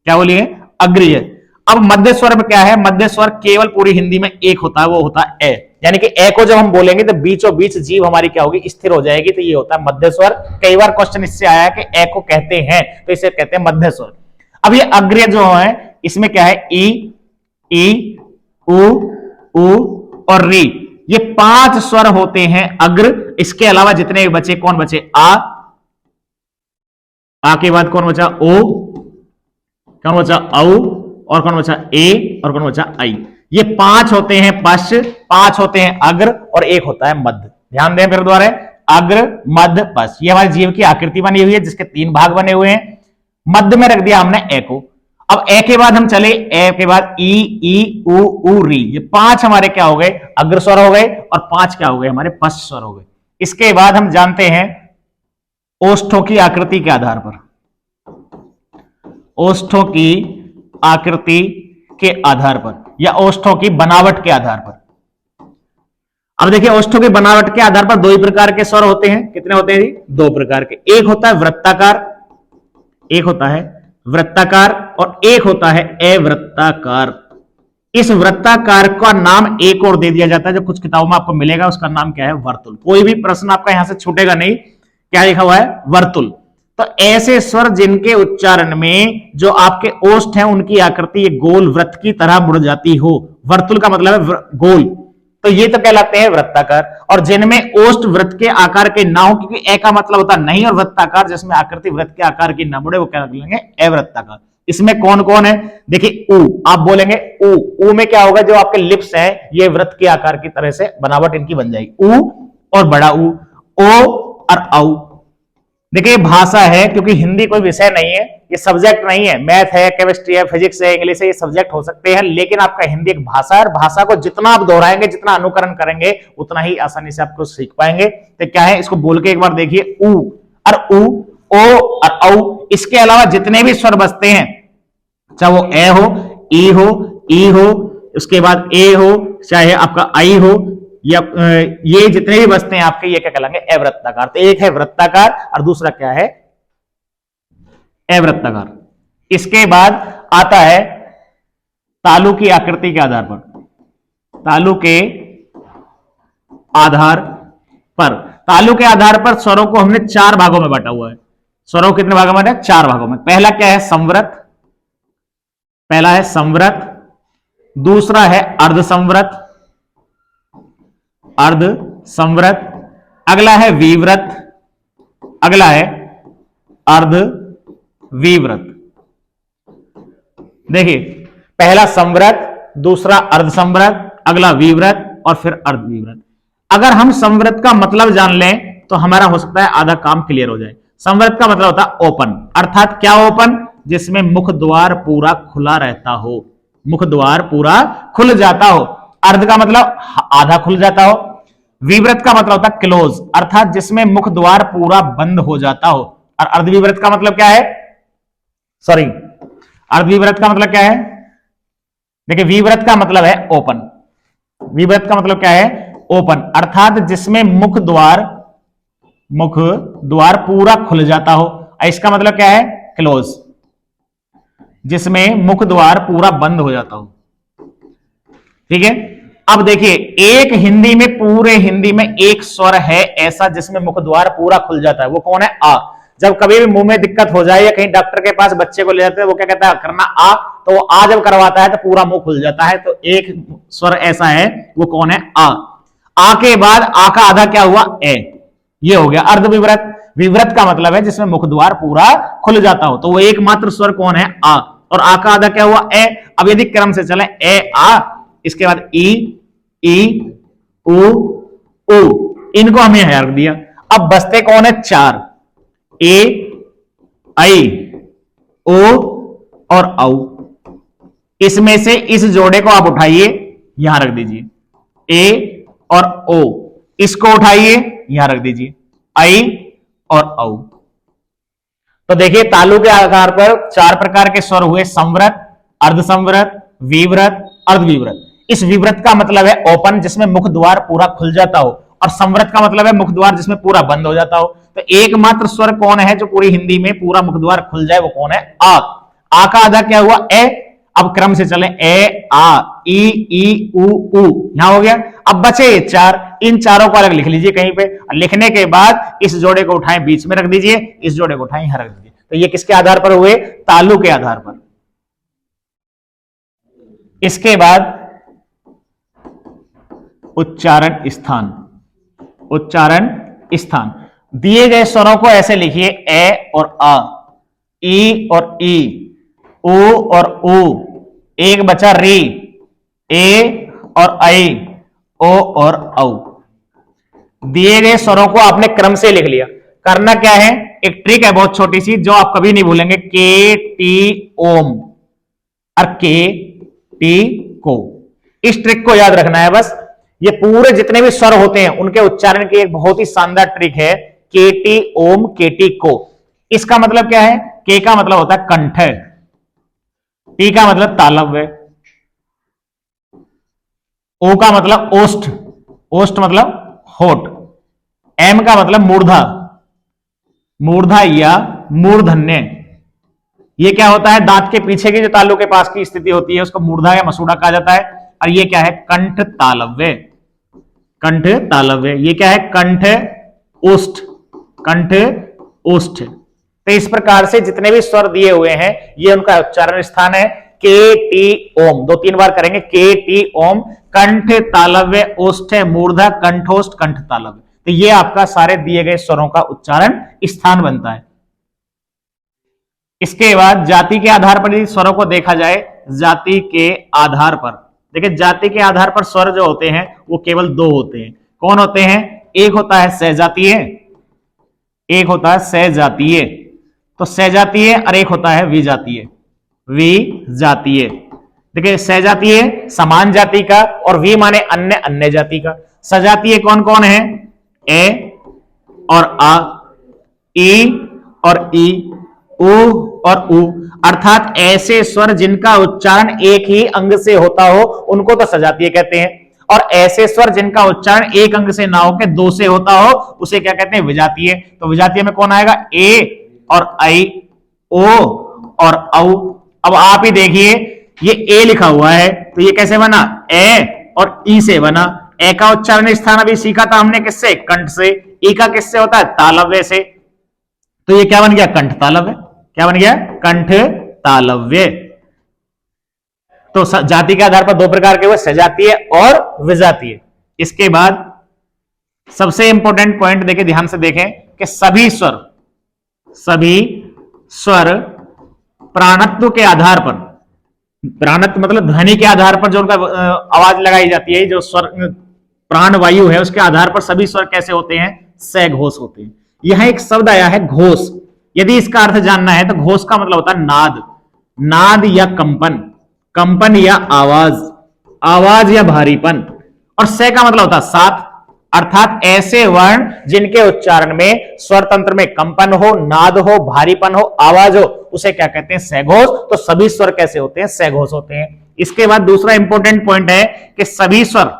क्या बोलिए, अग्रीय। अब मध्य स्वर में क्या है, मध्य स्वर केवल पूरी हिंदी में एक होता है, वो होता है ए। यानी कि ए को जब हम बोलेंगे तो बीचों बीच जीभ हमारी क्या होगी, स्थिर हो जाएगी। तो ये होता है मध्य स्वर। कई बार क्वेश्चन इससे आया कि ए को कहते हैं, तो इसे कहते हैं मध्य स्वर। अब ये अग्रीय जो है, इसमें क्या है, ई, ई, उ और री, ये 5 स्वर होते हैं अग्र। इसके अलावा जितने बचे, कौन बचे, आ के बाद कौन बचा, ओ, कौन बचा, औ, और कौन बचा, ए, और कौन बचा, आई। ये 5 होते हैं पश्च, 5 होते हैं अग्र, और 1 होता है मध्य। ध्यान दें फिर दोबारा, अग्र, मध्य, पश्च। ये हमारी जीव की आकृति बनी हुई है जिसके 3 भाग बने हुए हैं। मध्य में रख दिया हमने ए को। अब ए के बाद हम चले, ए के बाद ई, उ, री। ये 5 हमारे क्या हो गए, अग्र स्वर हो गए, और 5 क्या हो गए, हमारे पश्च स्वर हो गए। इसके बाद हम जानते हैं ओष्ठों की आकृति के आधार पर, ओष्ठों की आकृति के आधार पर, या ओष्ठों की बनावट के आधार पर। अब देखिए, ओष्ठों की बनावट के आधार पर 2 ही प्रकार के स्वर होते हैं। कितने होते हैं जी, 2 प्रकार के। एक होता है वृत्ताकार, एक होता है वृत्ताकार, और एक होता है अवृत्ताकार। इस वृत्ताकार का नाम एक और दे दिया जाता है, जो कुछ किताबों में आपको मिलेगा, उसका नाम क्या है, वर्तुल। कोई भी प्रश्न आपका यहां से छूटेगा नहीं। क्या लिखा हुआ है, वर्तुल। तो ऐसे स्वर जिनके उच्चारण में जो आपके ओष्ठ हैं उनकी आकृति गोल वृत्त की तरह मुड़ जाती हो, वर्तुल का मतलब है गोल, तो ये तो कहलाते हैं वृत्ताकार। और जिनमें ओष्ठ वृत्त के आकार के ना हो, क्योंकि ए का मतलब होता नहीं, और वृत्ताकार जिसमें आकृति वृत्त के आकार की ना मुड़े, वो क्या बोलेंगे, अवृत्ताकार। इसमें कौन कौन है, देखिए, उ, आप बोलेंगे उ में क्या होगा, जो आपके लिप्स हैं ये वृत्त के आकार की तरह से बनावट इनकी बन जाएगी, उ और बड़ा उ, ओ और औ। देखिए, भाषा है, क्योंकि हिंदी कोई विषय नहीं है, ये सब्जेक्ट नहीं है। मैथ है, केमिस्ट्री है, फिजिक्स है, इंग्लिश है, ये सब्जेक्ट हो सकते हैं, लेकिन आपका हिंदी एक भाषा है। भाषा को जितना आप दोहराएंगे, जितना अनुकरण करेंगे, उतना ही आसानी से आपको सीख पाएंगे। तो क्या है, इसको बोल के एक बार देखिए, उ और उ, ओ और औ। इसके अलावा जितने भी स्वर बचते हैं, चाहे वो ए हो, ई हो, उसके बाद ए हो, चाहे आपका आई हो, या ये जितने भी बचते हैं आपके, ये क्या कहलाएंगे, अवृत्ताकार। तो एक है वृत्ताकार और दूसरा क्या है, अवृत्ताकार। इसके बाद आता है तालु की आकृति के आधार पर, तालु के आधार पर, तालु के आधार पर स्वरों को हमने 4 भागों में बांटा हुआ है। स्वरों को कितने भागों में बांटा है? 4 भागों में। पहला क्या है? संवृत, पहला है संवृत, दूसरा है अर्ध संवृत, अर्ध संवृत, अगला है विवृत, अगला है अर्ध विवृत। देखिए, पहला संवृत, दूसरा अर्ध संवृत, अगला विवृत और फिर अर्ध विवृत। अगर हम संवृत का मतलब जान लें तो हमारा हो सकता है आधा काम क्लियर हो जाए। संवृत का मतलब होता है ओपन, अर्थात क्या ओपन? जिसमें मुख द्वार पूरा खुला रहता हो, मुख द्वार पूरा खुल जाता हो। अर्ध का मतलब आधा खुल जाता हो। विवृत का मतलब होता है क्लोज, अर्थात जिसमें मुख द्वार पूरा बंद हो जाता हो। और अर्धविवृत का मतलब क्या है? सॉरी, अर्धविवृत का मतलब क्या है? देखिए, विवृत का मतलब है ओपन, विवृत का मतलब क्या है? ओपन, अर्थात जिसमें मुख द्वार पूरा खुल जाता हो। इसका मतलब क्या है? क्लोज, जिसमें मुख द्वार पूरा बंद हो जाता हो। ठीक है, अब देखिए, एक हिंदी में, पूरे हिंदी में एक स्वर है ऐसा जिसमें मुख द्वार पूरा खुल जाता है, वो कौन है? आ। जब कभी भी मुंह में दिक्कत हो जाए या कहीं डॉक्टर के पास बच्चे को ले जाते हैं, वो क्या कहता है? करना आ, तो वो आ जब करवाता है तो पूरा मुंह खुल जाता है। तो एक स्वर ऐसा है, वो कौन है? आ। आ के बाद आ का आधा क्या हुआ? ए। ये हो गया अर्धविवृत। विवृत का मतलब है जिसमें मुख द्वार पूरा खुल जाता हो, तो वो एकमात्र स्वर कौन है? आ। और आ का आधा क्या हुआ? ए। अब यदि क्रम से चले, ए आ, इसके बाद ई उ उ, इनको हमने यहां रख दिया। अब बचते कौन है? 4, ए आई ओ और औ। इसमें से इस जोड़े को आप उठाइए, यहां रख दीजिए, ए और ओ। इसको उठाइए, यहां रख दीजिए, आई और औ। तो देखिए, तालु के आधार पर 4 प्रकार के स्वर हुए, संवृत, अर्धसंवृत, विवृत, अर्धविवृत। इस विवृत का मतलब है ओपन, जिसमें मुख द्वार पूरा खुल जाता हो, और संवृत का मतलब है मुख द्वार जिसमें पूरा बंद हो जाता हो। तो एकमात्र स्वर कौन है जो पूरी हिंदी में पूरा मुख द्वार खुल जाए? वो कौन है? आ। आ का आधा क्या हुआ? ए। अब क्रम से चले, ए आ ई उ उ, यहां हो गया। अब बचे 4, इन चारों को अलग लिख लीजिए कहीं पे। लिखने के बाद इस जोड़े को उठाएं, बीच में रख दीजिए, इस जोड़े को उठाएं, यहां रख दीजिए। तो ये किसके आधार पर हुए? तालु के आधार पर। इसके बाद उच्चारण स्थान, उच्चारण स्थान। दिए गए स्वरों को ऐसे लिखिए, ए और आ, ई और ई, ओ और ओ, एक बचा री, ए और आई, ओ और औ। दिए गए स्वरों को आपने क्रम से लिख लिया। करना क्या है? एक ट्रिक है बहुत छोटी सी, जो आप कभी नहीं भूलेंगे, के टी ओम और के टी को। इस ट्रिक को याद रखना है बस। ये पूरे जितने भी स्वर होते हैं उनके उच्चारण की एक बहुत ही शानदार ट्रिक है, केटी ओम केटी को। इसका मतलब क्या है? के का मतलब होता है कंठ, टी का मतलब तालव्य, ओ का मतलब ओष्ठ, ओष्ठ मतलब होठ, एम का मतलब मूर्धा, मूर्धा या मूर्धन्य। ये क्या होता है? दांत के पीछे की जो तालु के पास की स्थिति होती है उसको मूर्धा या मसूड़ा कहा जाता है। और ये क्या है? कंठ तालव्य, कंठ तालव्य। ये क्या है? कंठ ओष्ठ, कंठ ओष्ठ। तो इस प्रकार से जितने भी स्वर दिए हुए हैं ये उनका उच्चारण स्थान है। के टी ओम 2-3 बार करेंगे, के टी ओम, कंठ तालव्य ओष्ठ मूर्धा कंठोष्ठ कंठ तालव्य। तो ये आपका सारे दिए गए स्वरों का उच्चारण स्थान बनता है। इसके बाद जाति के आधार पर यदि स्वरों को देखा जाए, जाति के आधार पर देखिए, जाति के आधार पर स्वर जो होते हैं वो केवल 2 होते हैं। कौन होते हैं? एक होता है सहजातीय, एक होता है सहजातीय, तो सहजातीय, और एक होता है विजातीय, विजातीय। देखिए, सहजातीय समान जाति का, और वी माने अन्य, अन्य जाति का। सजातीय कौन कौन है? ए और आ, ई और ई, उ और उ, अर्थात ऐसे स्वर जिनका उच्चारण एक ही अंग से होता हो उनको तो सजातीय कहते हैं, और ऐसे स्वर जिनका उच्चारण एक अंग से ना हो के 2 से होता हो उसे क्या कहते हैं? विजातीय। तो विजातीय में कौन आएगा? ए और आई, ओ और औ। अब आप ही देखिए, ये ए लिखा हुआ है तो ये कैसे बना, ए और ई से बना। ए का उच्चारण स्थान अभी सीखा था हमने किससे, कंठ से। ई का किससे होता है, तालव्य से। तो ये क्या बन गया, कंठ तालव्य। क्या बन गया, कंठ तालव्य। तो जाति के आधार पर दो प्रकार के हुए, सजातीय और विजातीय। इसके बाद सबसे इंपॉर्टेंट पॉइंट देखें, ध्यान से देखें कि सभी स्वर प्राणत्व के आधार पर, प्राणत्व मतलब ध्वनि के आधार पर जो उनका आवाज लगाई जाती है, जो स्वर प्राण वायु है उसके आधार पर सभी स्वर कैसे होते हैं, सघोष होते हैं। यहां एक शब्द आया है घोष। यदि इसका अर्थ जानना है तो घोष का मतलब होता है नाद, नाद या कंपन, कंपन या आवाज, आवाज या भारीपन। और से का मतलब होता है साथ, अर्थात ऐसे वर्ण जिनके उच्चारण में स्वर तंत्र में कंपन हो, नाद हो, भारीपन हो, आवाज हो, उसे क्या कहते हैं, सघोष। तो सभी स्वर कैसे होते हैं, सघोष होते हैं। इसके बाद दूसरा इंपॉर्टेंट पॉइंट है कि सभी स्वर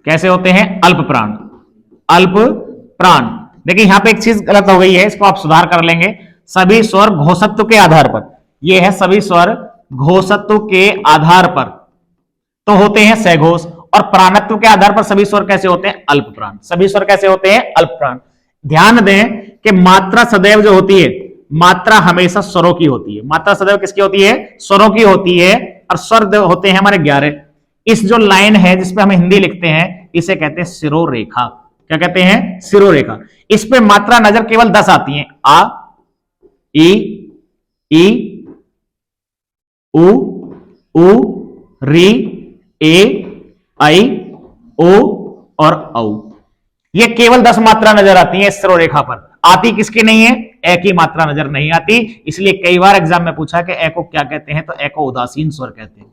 कैसे होते हैं, अल्प प्राण, अल्प प्राण। देखिए यहां पे एक चीज गलत हो गई है, इसको आप सुधार कर लेंगे। सभी स्वर घोषत्व के आधार पर, ये है सभी स्वर घोषत्व के आधार पर तो होते हैं सघोष, और प्राणत्व के आधार पर सभी स्वर कैसे होते हैं, अल्प प्राण। सभी स्वर कैसे होते हैं, अल्प प्राण। ध्यान दें कि मात्रा सदैव जो होती है, मात्रा हमेशा स्वरों की होती है। मात्रा सदैव किसकी होती है, स्वरों की होती है। और स्वर होते हैं हमारे 11। इस जो लाइन है जिसपे हम हिंदी लिखते हैं, इसे कहते हैं सिरोरेखा। क्या कहते हैं, सिरोरेखा। इस पे मात्रा नजर केवल 10 आती हैं, आ, ई, उ, री, ए, आई, ओ और औ। ये केवल 10 मात्रा नजर आती है इस सिरोरेखा पर। आती किसकी नहीं है, ए की मात्रा नजर नहीं आती। इसलिए कई बार एग्जाम में पूछा कि ए को क्या कहते हैं, तो ए को उदासीन स्वर कहते हैं।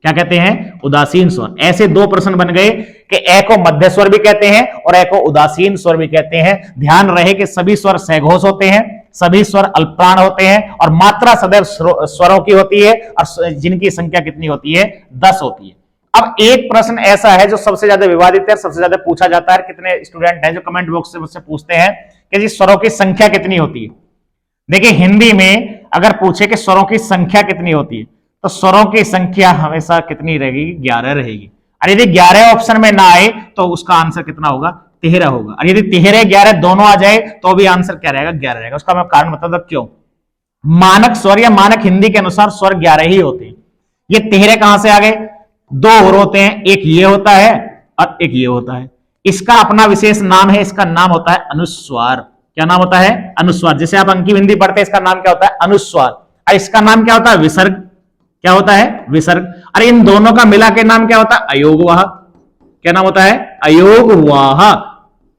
क्या कहते हैं, उदासीन स्वर। ऐसे दो प्रश्न बन गए कि ए को मध्य स्वर भी कहते हैं और ए को उदासीन स्वर भी कहते हैं। ध्यान रहे कि सभी स्वर सघोष होते हैं, सभी स्वर अल्पप्राण होते हैं, और मात्रा सदैव स्वरों की होती है, और जिनकी संख्या कितनी होती है, 10 होती है। अब एक प्रश्न ऐसा है जो सबसे ज्यादा विवादित है, सबसे ज्यादा पूछा जाता है। कितने स्टूडेंट हैं जो कमेंट बॉक्स से मुझसे पूछते हैं कि जी स्वरों की संख्या कितनी होती है। देखिए हिंदी में अगर पूछे कि स्वरों की संख्या कितनी होती है, तो स्वरों की संख्या हमेशा कितनी रहेगी, 11 रहेगी। और यदि 11 ऑप्शन में ना आए तो उसका आंसर कितना होगा, 13 होगा। और यदि 13 11 दोनों आ जाए तो भी आंसर क्या रहेगा, 11 रहेगा। उसका मैं कारण बता दूं क्यों। मानक स्वर या मानक हिंदी के अनुसार स्वर 11 ही होते हैं। ये 13 कहां से आ गए, दो और होते हैं, एक ये होता है और एक ये होता है। इसका अपना विशेष नाम है, इसका नाम होता है अनुस्वार। क्या नाम होता है, अनुस्वार। जैसे आप अंकी हिंदी पढ़ते हैं, इसका नाम क्या होता है, अनुस्वार। और इसका नाम क्या होता है, विसर्ग। क्या होता है, विसर्ग। और इन दोनों का मिला के नाम क्या होता है, अयोगवाह। क्या नाम होता है, अयोगवाह।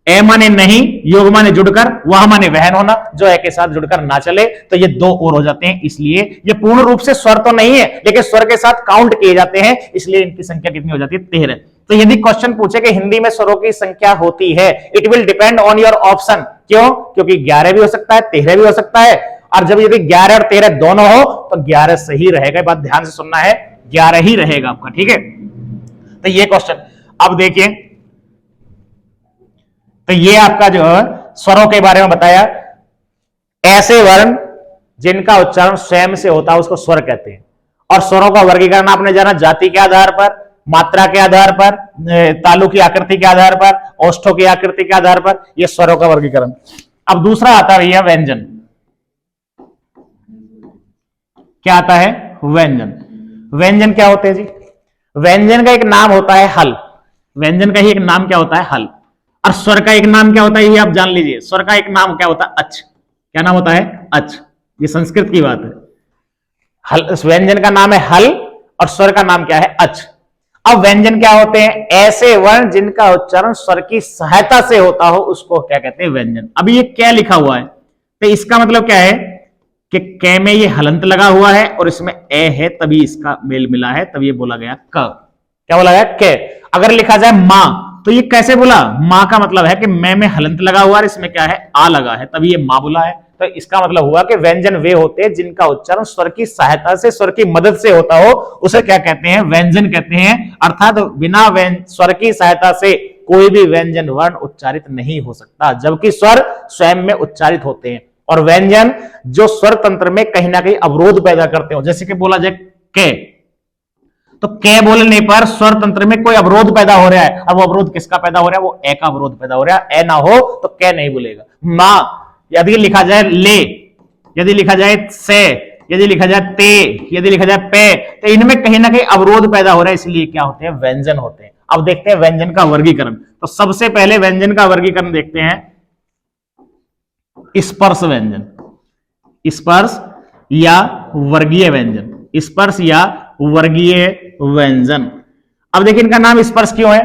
ए माने नहीं, योग माने जुड़कर, वाह माने वहन होना, जो ए के साथ जुड़कर ना चले, तो ये दो और हो जाते हैं। इसलिए ये पूर्ण रूप से स्वर तो नहीं है, लेकिन स्वर के साथ काउंट किए जाते हैं, इसलिए इनकी संख्या कितनी हो जाती है, 13। तो यदि क्वेश्चन पूछे कि हिंदी में स्वरों की संख्या होती है, it will depend on your option. क्यों, क्योंकि 11 भी हो सकता है, 13 भी हो सकता है। और जब यदि 11 और 13 दोनों हो तो 11 सही रहेगा। बात ध्यान से सुनना है, 11 ही रहेगा आपका, ठीक है। तो ये क्वेश्चन अब देखिए, तो ये आपका जो स्वरों के बारे में बताया। ऐसे वर्ण जिनका उच्चारण स्वयं से होता है उसको स्वर कहते हैं। और स्वरों का वर्गीकरण आपने जाना, जाति के आधार पर, मात्रा के आधार पर, तालु की आकृति के आधार पर, ओष्ठों की आकृति के आधार पर, यह स्वरों का वर्गीकरण। अब दूसरा आता है व्यंजन। क्या आता है, व्यंजन। व्यंजन क्या होते हैं जी, व्यंजन का एक नाम होता है हल। व्यंजन का ही एक नाम क्या होता है, हल। और स्वर का एक नाम क्या होता है, ये आप जान लीजिए। स्वर का एक नाम क्या होता है, अच। क्या नाम होता है, अच। ये संस्कृत की बात है। हल, व्यंजन का नाम है हल और स्वर का नाम क्या है, अच। अब व्यंजन क्या होते हैं, ऐसे वर्ण जिनका उच्चारण स्वर की सहायता से होता हो उसको क्या कहते हैं, व्यंजन। अब ये क्या लिखा हुआ है, तो इसका मतलब क्या है कि कै में ये हलंत लगा हुआ है और इसमें ए है, तभी इसका मेल मिला है, तभी ये बोला गया क। क्या बोला गया, के। अगर लिखा जाए मां, तो ये कैसे बोला, मां का मतलब है कि मैं में हलंत लगा हुआ है, इसमें क्या है, आ लगा है, तभी ये मां बोला है। तो इसका मतलब हुआ कि व्यंजन वे होते हैं जिनका उच्चारण स्वर की सहायता से, स्वर की मदद से होता हो, उसे क्या कहते हैं? व्यंजन कहते हैं। अर्थात बिना स्वर की सहायता से कोई भी व्यंजन वर्ण उच्चारित नहीं हो सकता, जबकि स्वर स्वयं में उच्चारित होते हैं। और व्यंजन जो स्वर तंत्र में कहीं ना कहीं अवरोध पैदा करते हो, जैसे कि बोला जाए के, तो के बोलने पर स्वर तंत्र में कोई अवरोध पैदा हो रहा है। अब वो अवरोध किसका पैदा हो रहा है? वो ए का अवरोध पैदा हो रहा है। ए ना हो तो के नहीं बोलेगा। मां यदि लिखा जाए ले, यदि लिखा जाए से, यदि लिखा जाए ते, यदि लिखा जाए पे, तो इनमें कहीं ना कहीं अवरोध पैदा हो रहा है, इसलिए क्या होते हैं? व्यंजन होते हैं। अब देखते हैं व्यंजन का वर्गीकरण। तो सबसे पहले व्यंजन का वर्गीकरण देखते हैं, स्पर्श व्यंजन, स्पर्श या वर्गीय व्यंजन, स्पर्श या वर्गीय व्यंजन। अब देखिए इनका नाम स्पर्श क्यों है?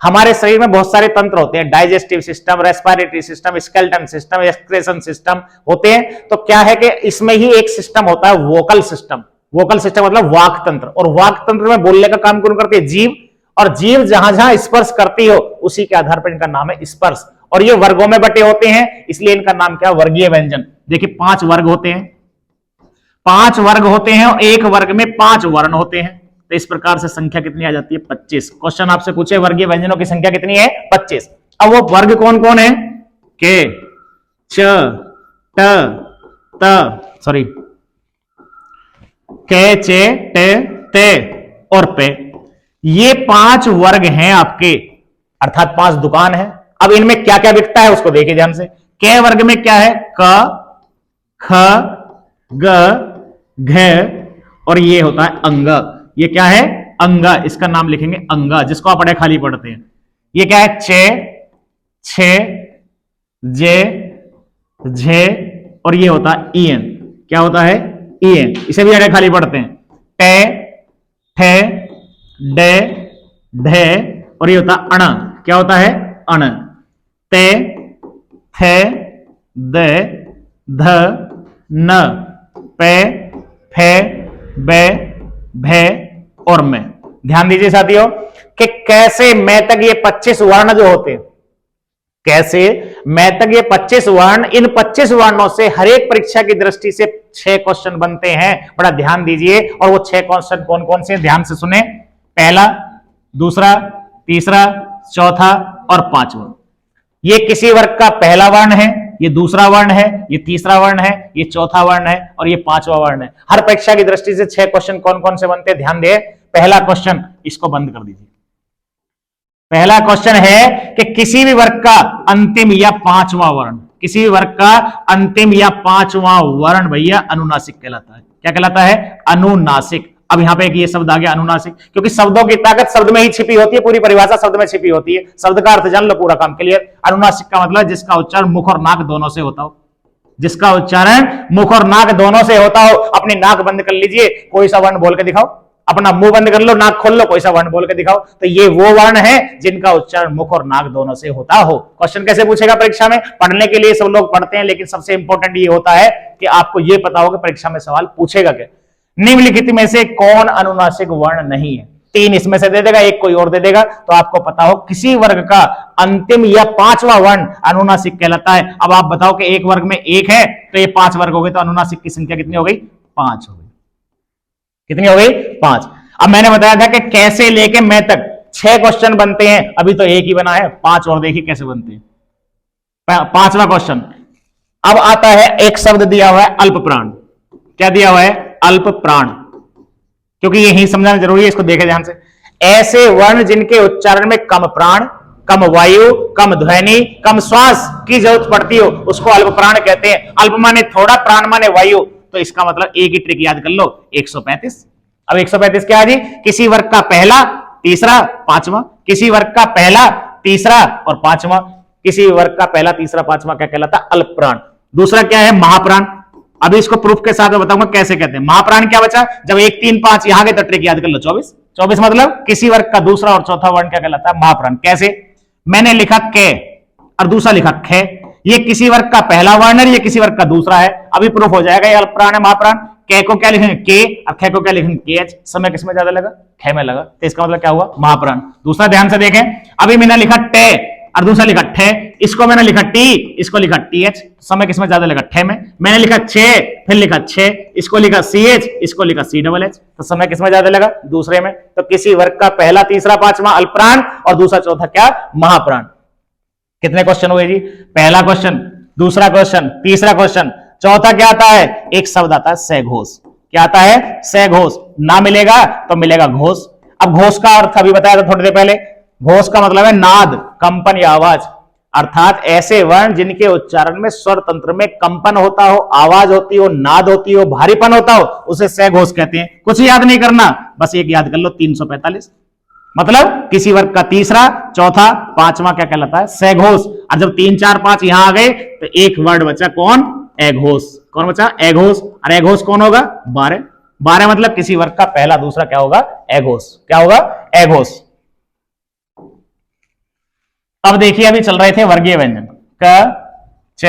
हमारे शरीर में बहुत सारे तंत्र होते हैं, digestive system, respiratory system, skeleton system, excretion system होते हैं। तो क्या है कि इसमें ही एक सिस्टम होता है वोकल सिस्टम। वोकल सिस्टम मतलब वाक तंत्र, और वाक तंत्र में बोलने का काम कौन करती है? जीभ। और जीभ जहां जहां स्पर्श करती हो उसी के आधार पर इनका नाम है स्पर्श। और ये वर्गों में बटे होते हैं, इसलिए इनका नाम क्या? वर्गीय व्यंजन। देखिए 5 वर्ग होते हैं, 5 वर्ग होते हैं, और एक वर्ग में 5 वर्ण होते हैं। तो इस प्रकार से संख्या कितनी आ जाती है? 25। क्वेश्चन आपसे पूछे वर्गीय व्यंजनों की संख्या कितनी है? 25। अब वो वर्ग कौन कौन है? के, च, ट, सॉरी, के, चे, टे, ते और पे, ये 5 वर्ग हैं आपके, अर्थात 5 दुकान है। अब इनमें क्या क्या बिकता है उसको देखिए ध्यान से। के वर्ग में क्या है? क, ख, ग, घ, और ये होता है अंग। ये क्या है? अंग। इसका नाम लिखेंगे अंग, जिसको आप पढ़े खाली पढ़ते हैं। ये क्या है? चे, छे, जे, झे, और ये होता है ईएन। क्या होता है? ईएन। इसे भी अड़े खाली पढ़ते हैं। टे, ठे, डे, ढे, और ये होता है अण। क्या होता है? अण। ते, थे, दे, ध, न, पे, फे, बे, भे और मैं। ध्यान दीजिए साथियों कि कैसे मैं तक ये 25 वर्ण जो होते हैं, कैसे मैं तक ये 25 वर्ण, इन 25 वर्णों से हर एक परीक्षा की दृष्टि से 6 क्वेश्चन बनते हैं। बड़ा ध्यान दीजिए। और वो 6 क्वेश्चन कौन कौन से? ध्यान से सुने। पहला, दूसरा, तीसरा, चौथा और 5वां। ये किसी वर्ग का पहला वर्ण है, ये दूसरा वर्ण है, ये तीसरा वर्ण है, ये चौथा वर्ण है, और ये 5वां वर्ण है। हर परीक्षा की दृष्टि से 6 क्वेश्चन कौन कौन से बनते हैं? ध्यान दे। पहला क्वेश्चन, इसको बंद कर दीजिए। पहला क्वेश्चन है कि किसी भी वर्ग का अंतिम या 5वां वर्ण, किसी भी वर्ग का अंतिम या 5वां वर्ण भैया अनुनासिक कहलाता है। क्या कहलाता है? अनुनासिक। अब यहां पे एक ये शब्द आ गया अनुनासिक, क्योंकि शब्दों की ताकत शब्द में ही छिपी होती है, पूरी परिभाषा शब्द में छिपी होती है। शब्द का अर्थ जान लो, पूरा काम क्लियर। अनुनासिक का मतलब जिसका उच्चारण मुख और नाक दोनों से होता हो, जिसका उच्चारण मुख और नाक दोनों से होता हो। अपनी नाक बंद कर लीजिए, कोई सा वर्ण बोल के दिखाओ। अपना मुंह बंद कर लो, नाक खोल लो, कोई सा वर्ण बोल के दिखाओ। तो ये वो वर्ण है जिनका उच्चारण मुख और नाक दोनों से होता हो। क्वेश्चन कैसे पूछेगा परीक्षा में? पढ़ने के लिए सब लोग पढ़ते हैं, लेकिन सबसे इंपॉर्टेंट ये होता है कि आपको ये पता हो कि परीक्षा में सवाल पूछेगा क्या। निम्नलिखित में से कौन अनुनासिक वर्ण नहीं है? 3 इसमें से दे देगा, एक कोई और दे देगा, तो आपको पता हो किसी वर्ग का अंतिम या 5वां वर्ण अनुनासिक कहलाता है। अब आप बताओ कि एक वर्ग में 1 है, तो ये 5 वर्ग हो गए, तो अनुनासिक की संख्या कितनी हो गई? 5 हो गई। कितनी हो गई? 5। अब मैंने बताया था कि कैसे लेके मैं तक 6 क्वेश्चन बनते हैं, अभी तो एक ही बना है, 5 और देखिए कैसे बनते हैं। 5वां क्वेश्चन अब आता है, एक शब्द दिया हुआ है अल्प प्राण। क्या दिया हुआ है? अल्प प्राण। क्योंकि यही समझना जरूरी है, इसको देखे ध्यान से। ऐसे वर्ण जिनके उच्चारण में कम प्राण, कम वायु, कम ध्वनि, कम श्वास की जरूरत पड़ती हो, उसको अल्प प्राण कहते हैं। अल्प माने थोड़ा, प्राण माने वायु, तो इसका मतलब एक ही ट्रिक याद कर लो, 135। अब 135 क्या है जी? किसी वर्ग का पहला, तीसरा, पांचवा, किसी वर्ग का पहला, तीसरा और पांचवा, किसी वर्ग का पहला, तीसरा, पांचवा क्या कहलाता? अल्प प्राण। दूसरा क्या है? महाप्राण। अभी इसको प्रूफ के साथ बताऊंगा कैसे कहते हैं। महाप्राण क्या बचा? जब 1, 3, 5 यहां गए तो ट्रिक याद कर लो, 24। 24 मतलब किसी वर्ग का दूसरा और चौथा वर्ण क्या कहलाता है? महाप्राण। कैसे? मैंने लिखा के और दूसरा लिखा खे, ये किसी वर्ग का पहला वर्ण है, ये किसी वर्ग का दूसरा है। अभी प्रूफ हो जाएगा ये अल्प प्राण है, महाप्राण। के को क्या लिखेंगे? के, और खे को क्या लिखेंगे? के एच। समय किसमें ज्यादा लगा? खे में लगा, तो इसका मतलब क्या हुआ? महाप्राण। दूसरा ध्यान से देखें, अभी मैंने लिखा टे, और दूसरा लिखा ठे, इसको मैंने लिखा टी, इसको लिखा टी एच, समय किसमें ज्यादा लगा, ठे में। मैंने लिखा छे, फिर लिखा छे, इसको लिखा सी एच, इसको लिखा सी डबल एच, तो समय किसमें ज्यादा लगा, दूसरे में। तो किसी वर्ग का पहला तीसरा पांचवा अल्पप्राण और दूसरा चौथा क्या, महाप्राण। कितने क्वेश्चन हुए जी, पहला क्वेश्चन, दूसरा क्वेश्चन, तीसरा क्वेश्चन, चौथा क्या आता है, एक शब्द आता है सघोष। क्या आता है, सघोष। ना मिलेगा तो मिलेगा घोष। अब घोष का अर्थ अभी बताया था थोड़ी देर पहले, घोष का मतलब है नाद, कंपन या आवाज, अर्थात ऐसे वर्ण जिनके उच्चारण में स्वर तंत्र में कंपन होता हो, आवाज होती हो, नाद होती हो, भारीपन होता हो, उसे सघोष कहते हैं। कुछ याद नहीं करना, बस एक याद कर लो, 345। मतलब किसी वर्ग का तीसरा, चौथा, पांचवा क्या कहलाता है, सघोष। और जब 3 4 5 यहां आ गए तो एक वर्ड बचा, कौन, अघोष। कौन बचा, अघोष। और अघोष कौन होगा, 12। 12 मतलब किसी वर्ग का पहला दूसरा क्या होगा, अघोष। क्या होगा, अघोष। अब देखिए अभी चल रहे थे वर्गीय व्यंजन, क, च,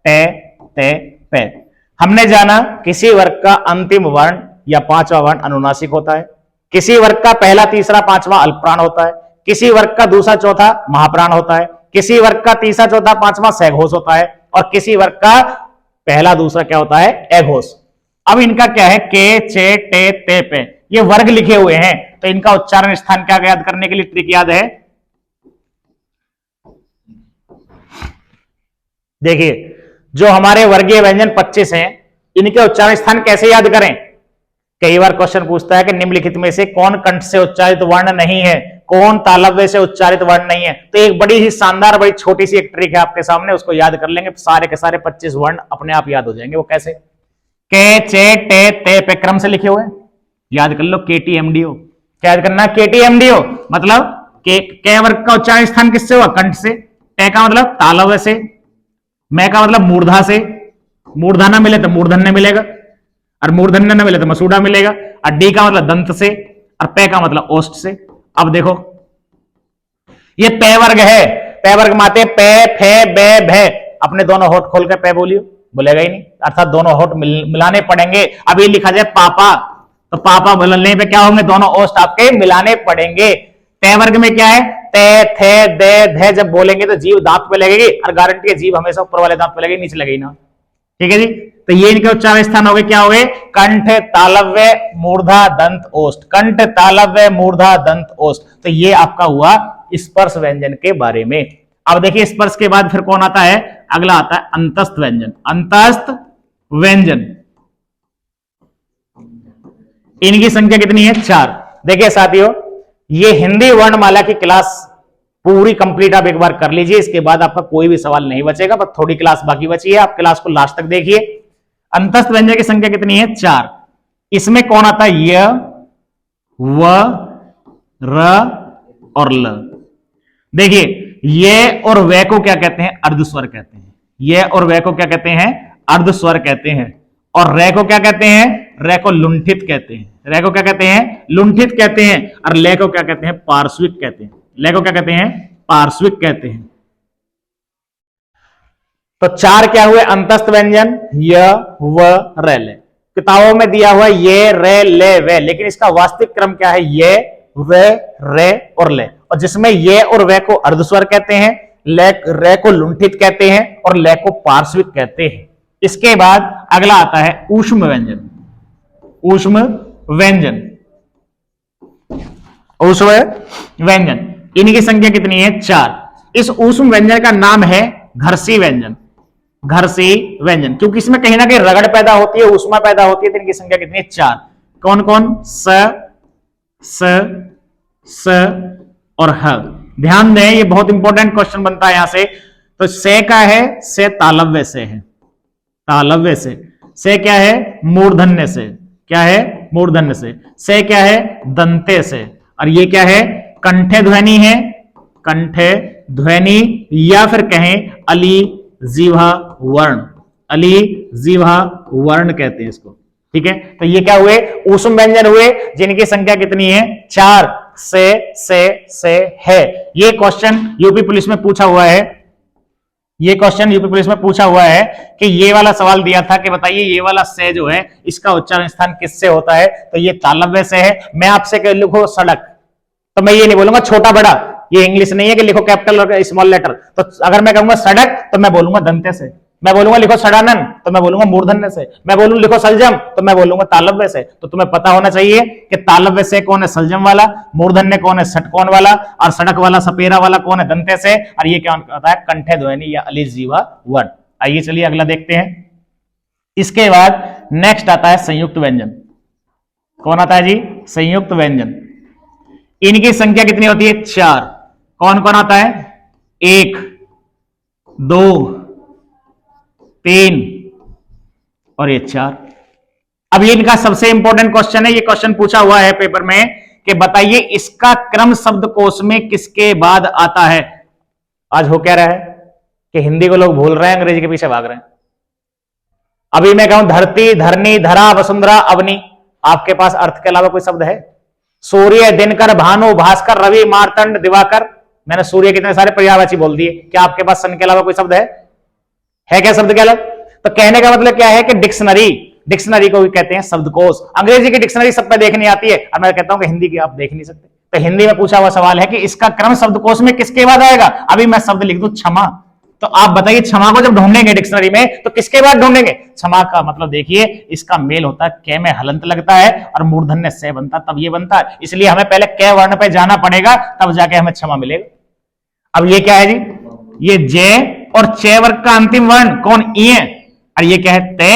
टे, ते, पे। हमने जाना किसी वर्ग का अंतिम वर्ण या पांचवा वर्ण अनुनासिक होता है, किसी वर्ग का पहला तीसरा पांचवा अल्पप्राण होता है, किसी वर्ग का दूसरा चौथा महाप्राण होता है, किसी वर्ग का तीसरा चौथा पांचवा सघोष होता है, और किसी वर्ग का पहला दूसरा क्या होता है, अघोष। अब इनका क्या है, के, चे, टे, ते, पे, ये वर्ग लिखे हुए हैं, तो इनका उच्चारण स्थान क्या याद करने के लिए ट्रिक याद है। देखिए जो हमारे वर्गीय व्यंजन 25 हैं, इनके उच्चारण स्थान कैसे याद करें। कई बार क्वेश्चन पूछता है कि निम्नलिखित में से कौन कंठ से उच्चारित वर्ण नहीं है, कौन तालव्य से उच्चारित वर्ण नहीं है। तो एक बड़ी ही शानदार, बड़ी छोटी सी एक ट्रिक है आपके सामने, उसको याद कर लेंगे, सारे के सारे 25 वर्ण अपने आप याद हो जाएंगे। वो कैसे, के, चे, टे, ते, पे क्रम से लिखे हुए, याद कर लो, KTMDO। क्या याद करना, KTMDO मतलब के वर्ग का उच्चारण स्थान किससे हुआ, कंठ से, टे का मतलब तालव्य से, मैं का मतलब मूर्धा से, मूर्धन्य मिले तो मूर्धन्य मिलेगा, और मूर्धन्य न मिले तो मसूड़ा मिलेगा, और डी का मतलब दंत से, और पे का मतलब ओष्ठ से। अब देखो ये पे वर्ग है, पे वर्ग माते पे, फे, बे, भे। अपने दोनों होठ खोल कर पे बोलियो, बोलेगा ही नहीं, अर्थात दोनों होठ मिलाने पड़ेंगे। अब ये लिखा जाए पापा, तो पापा बोलने पे क्या होंगे, दोनों ओष्ठ आपके मिलाने पड़ेंगे। ते वर्ग में क्या है, ते, थे, दे, धे जब बोलेंगे तो जीभ दांत पे लगेगी, और गारंटी है जीभ हमेशा ऊपर वाले दांत पे लगेगी, नीचे लगेगी ना। ठीक है जी, तो ये इनके उच्चारण स्थान हो गए, क्या हो गए, कंठ, तालव्य, मूर्धा, दंत, ओष्ठ। कंठ, तालव्य, मूर्धा, दंत, ओष्ठ। तो ये आपका हुआ स्पर्श व्यंजन के बारे में। अब देखिए स्पर्श के बाद फिर कौन आता है, अगला आता है अंतस्थ व्यंजन। अंतस्थ व्यंजन, इनकी संख्या कितनी है, 4। देखिए साथियों, ये हिंदी वर्णमाला की क्लास पूरी कंप्लीट आप एक बार कर लीजिए, इसके बाद आपका कोई भी सवाल नहीं बचेगा, पर थोड़ी क्लास बाकी बची है, आप क्लास को लास्ट तक देखिए। अंतस्थ व्यंजन की संख्या कितनी है, 4। इसमें कौन आता है, य, व, र और ल। देखिए ये और वे को क्या कहते हैं, अर्धस्वर कहते हैं। ये और वे को क्या कहते हैं, अर्धस्वर कहते हैं। और रे को क्या कहते हैं, रे को लुंठित कहते हैं। रे को क्या कहते हैं, लुंठित कहते हैं। और ले को क्या कहते हैं, पार्श्विक कहते हैं। ले को क्या कहते हैं, पार्श्विक कहते हैं। तो 4 क्या हुए अंतस्थ व्यंजन, य, व, र, ले। किताबों में दिया हुआ ये, रे, ले, वे, लेकिन इसका वास्तविक क्रम क्या है, ये, वे, रे और ले। और जिसमें ये और वे को अर्धस्वर कहते हैं, रे को लुंठित कहते हैं, और ले को पार्श्विक कहते हैं। इसके बाद अगला आता है ऊष्म व्यंजन। ऊष्म व्यंजन, ऊष्म व्यंजन, इनकी संख्या कितनी है, 4। इस ऊष्म व्यंजन का नाम है घर्षी व्यंजन। घर्षी व्यंजन, क्योंकि इसमें कहीं ना कहीं रगड़ पैदा होती है, ऊष्मा पैदा होती है। तो इनकी संख्या कितनी है, 4। कौन कौन, स और ह। ध्यान दें, ये बहुत इंपॉर्टेंट क्वेश्चन बनता है यहां से। तो से का है, से तालव्य से है, तालव्य से क्या है, मूर्धन्य से। क्या है, मूर्धन्य से क्या है, दंते से। और ये क्या है, कंठे ध्वनि है, कंठे ध्वनि, या फिर कहें अली जीवा वर्ण। अली जीवा वर्ण कहते हैं इसको। ठीक है, तो ये क्या हुए, ऊष्म व्यंजन हुए, जिनकी संख्या कितनी है, 4। से है। ये क्वेश्चन यूपी पुलिस में पूछा हुआ है। ये क्वेश्चन यूपी पुलिस में पूछा हुआ है कि ये वाला सवाल दिया था कि बताइए ये वाला से जो है इसका उच्चारण स्थान किससे होता है, तो ये तालव्य से है। मैं आपसे लिखो सड़क, तो मैं ये नहीं बोलूंगा छोटा बड़ा, ये इंग्लिश नहीं है कि लिखो कैपिटल और स्मॉल लेटर। तो अगर मैं कहूंगा सड़क तो मैं बोलूंगा दंते से, मैं बोलूंगा लिखो सड़ानन तो मैं बोलूंगा मूर्धन्य से, मैं बोलूं लिखो सलजम तो मैं बोलूंगा तालव्य से। तो तुम्हें पता होना चाहिए कि तालव्य से कौन है सलजम वाला, मूर्धन्य कौन है षटकोण वाला, और सड़क वाला सपेरा वाला कौन है दंते से, और ये क्या होता है कंठे ध्वनि या अलिज जीवा वर्ण। आइए चलिए अगला देखते हैं। इसके बाद नेक्स्ट आता है संयुक्त व्यंजन। कौन आता है जी? संयुक्त व्यंजन। इनकी संख्या कितनी होती है? 4। कौन कौन आता है? 1, 2, 3 और ये 4। अब ये इनका सबसे इंपॉर्टेंट क्वेश्चन है, ये क्वेश्चन पूछा हुआ है पेपर में कि बताइए इसका क्रम शब्दकोश में किसके बाद आता है। आज हो क्या रहा है कि हिंदी को लोग भूल रहे हैं, अंग्रेजी के पीछे भाग रहे हैं। अभी मैं कहूं धरती, धरनी, धरा, वसुंधरा, अवनी, आपके पास अर्थ के अलावा कोई शब्द है? सूर्य, दिनकर, भानु, भास्कर, रवि, मार्तंड, दिवाकर, मैंने सूर्य कितने सारे पर्यायवाची बोल दिए। क्या आपके पास सन के अलावा कोई शब्द है? क्या शब्द के अलावा? तो कहने का मतलब क्या है कि डिक्शनरी, डिक्शनरी को भी कहते हैं शब्दकोश। अंग्रेजी की डिक्शनरी सब पे देखनी आती है और मैं कहता हूं कि हिंदी की आप देख नहीं सकते। तो हिंदी में पूछा हुआ सवाल है कि इसका क्रम शब्दकोश में किसके बाद आएगा। अभी मैं शब्द लिख दूं क्षमा, तो आप बताइए क्षमा को जब ढूंढेंगे डिक्शनरी में तो किसके बाद ढूंढेंगे? क्षमा का मतलब देखिए इसका मेल होता है क में हलंत लगता है और मूर्धन्य से बनता, तब ये बनता है। इसलिए हमें पहले क वर्ण पे जाना पड़ेगा, तब जाके हमें क्षमा मिलेगा। अब ये क्या है जी? ये जय और चे वर्ग का अंतिम वर्ण कौन? ई, और ये क्या है? ते,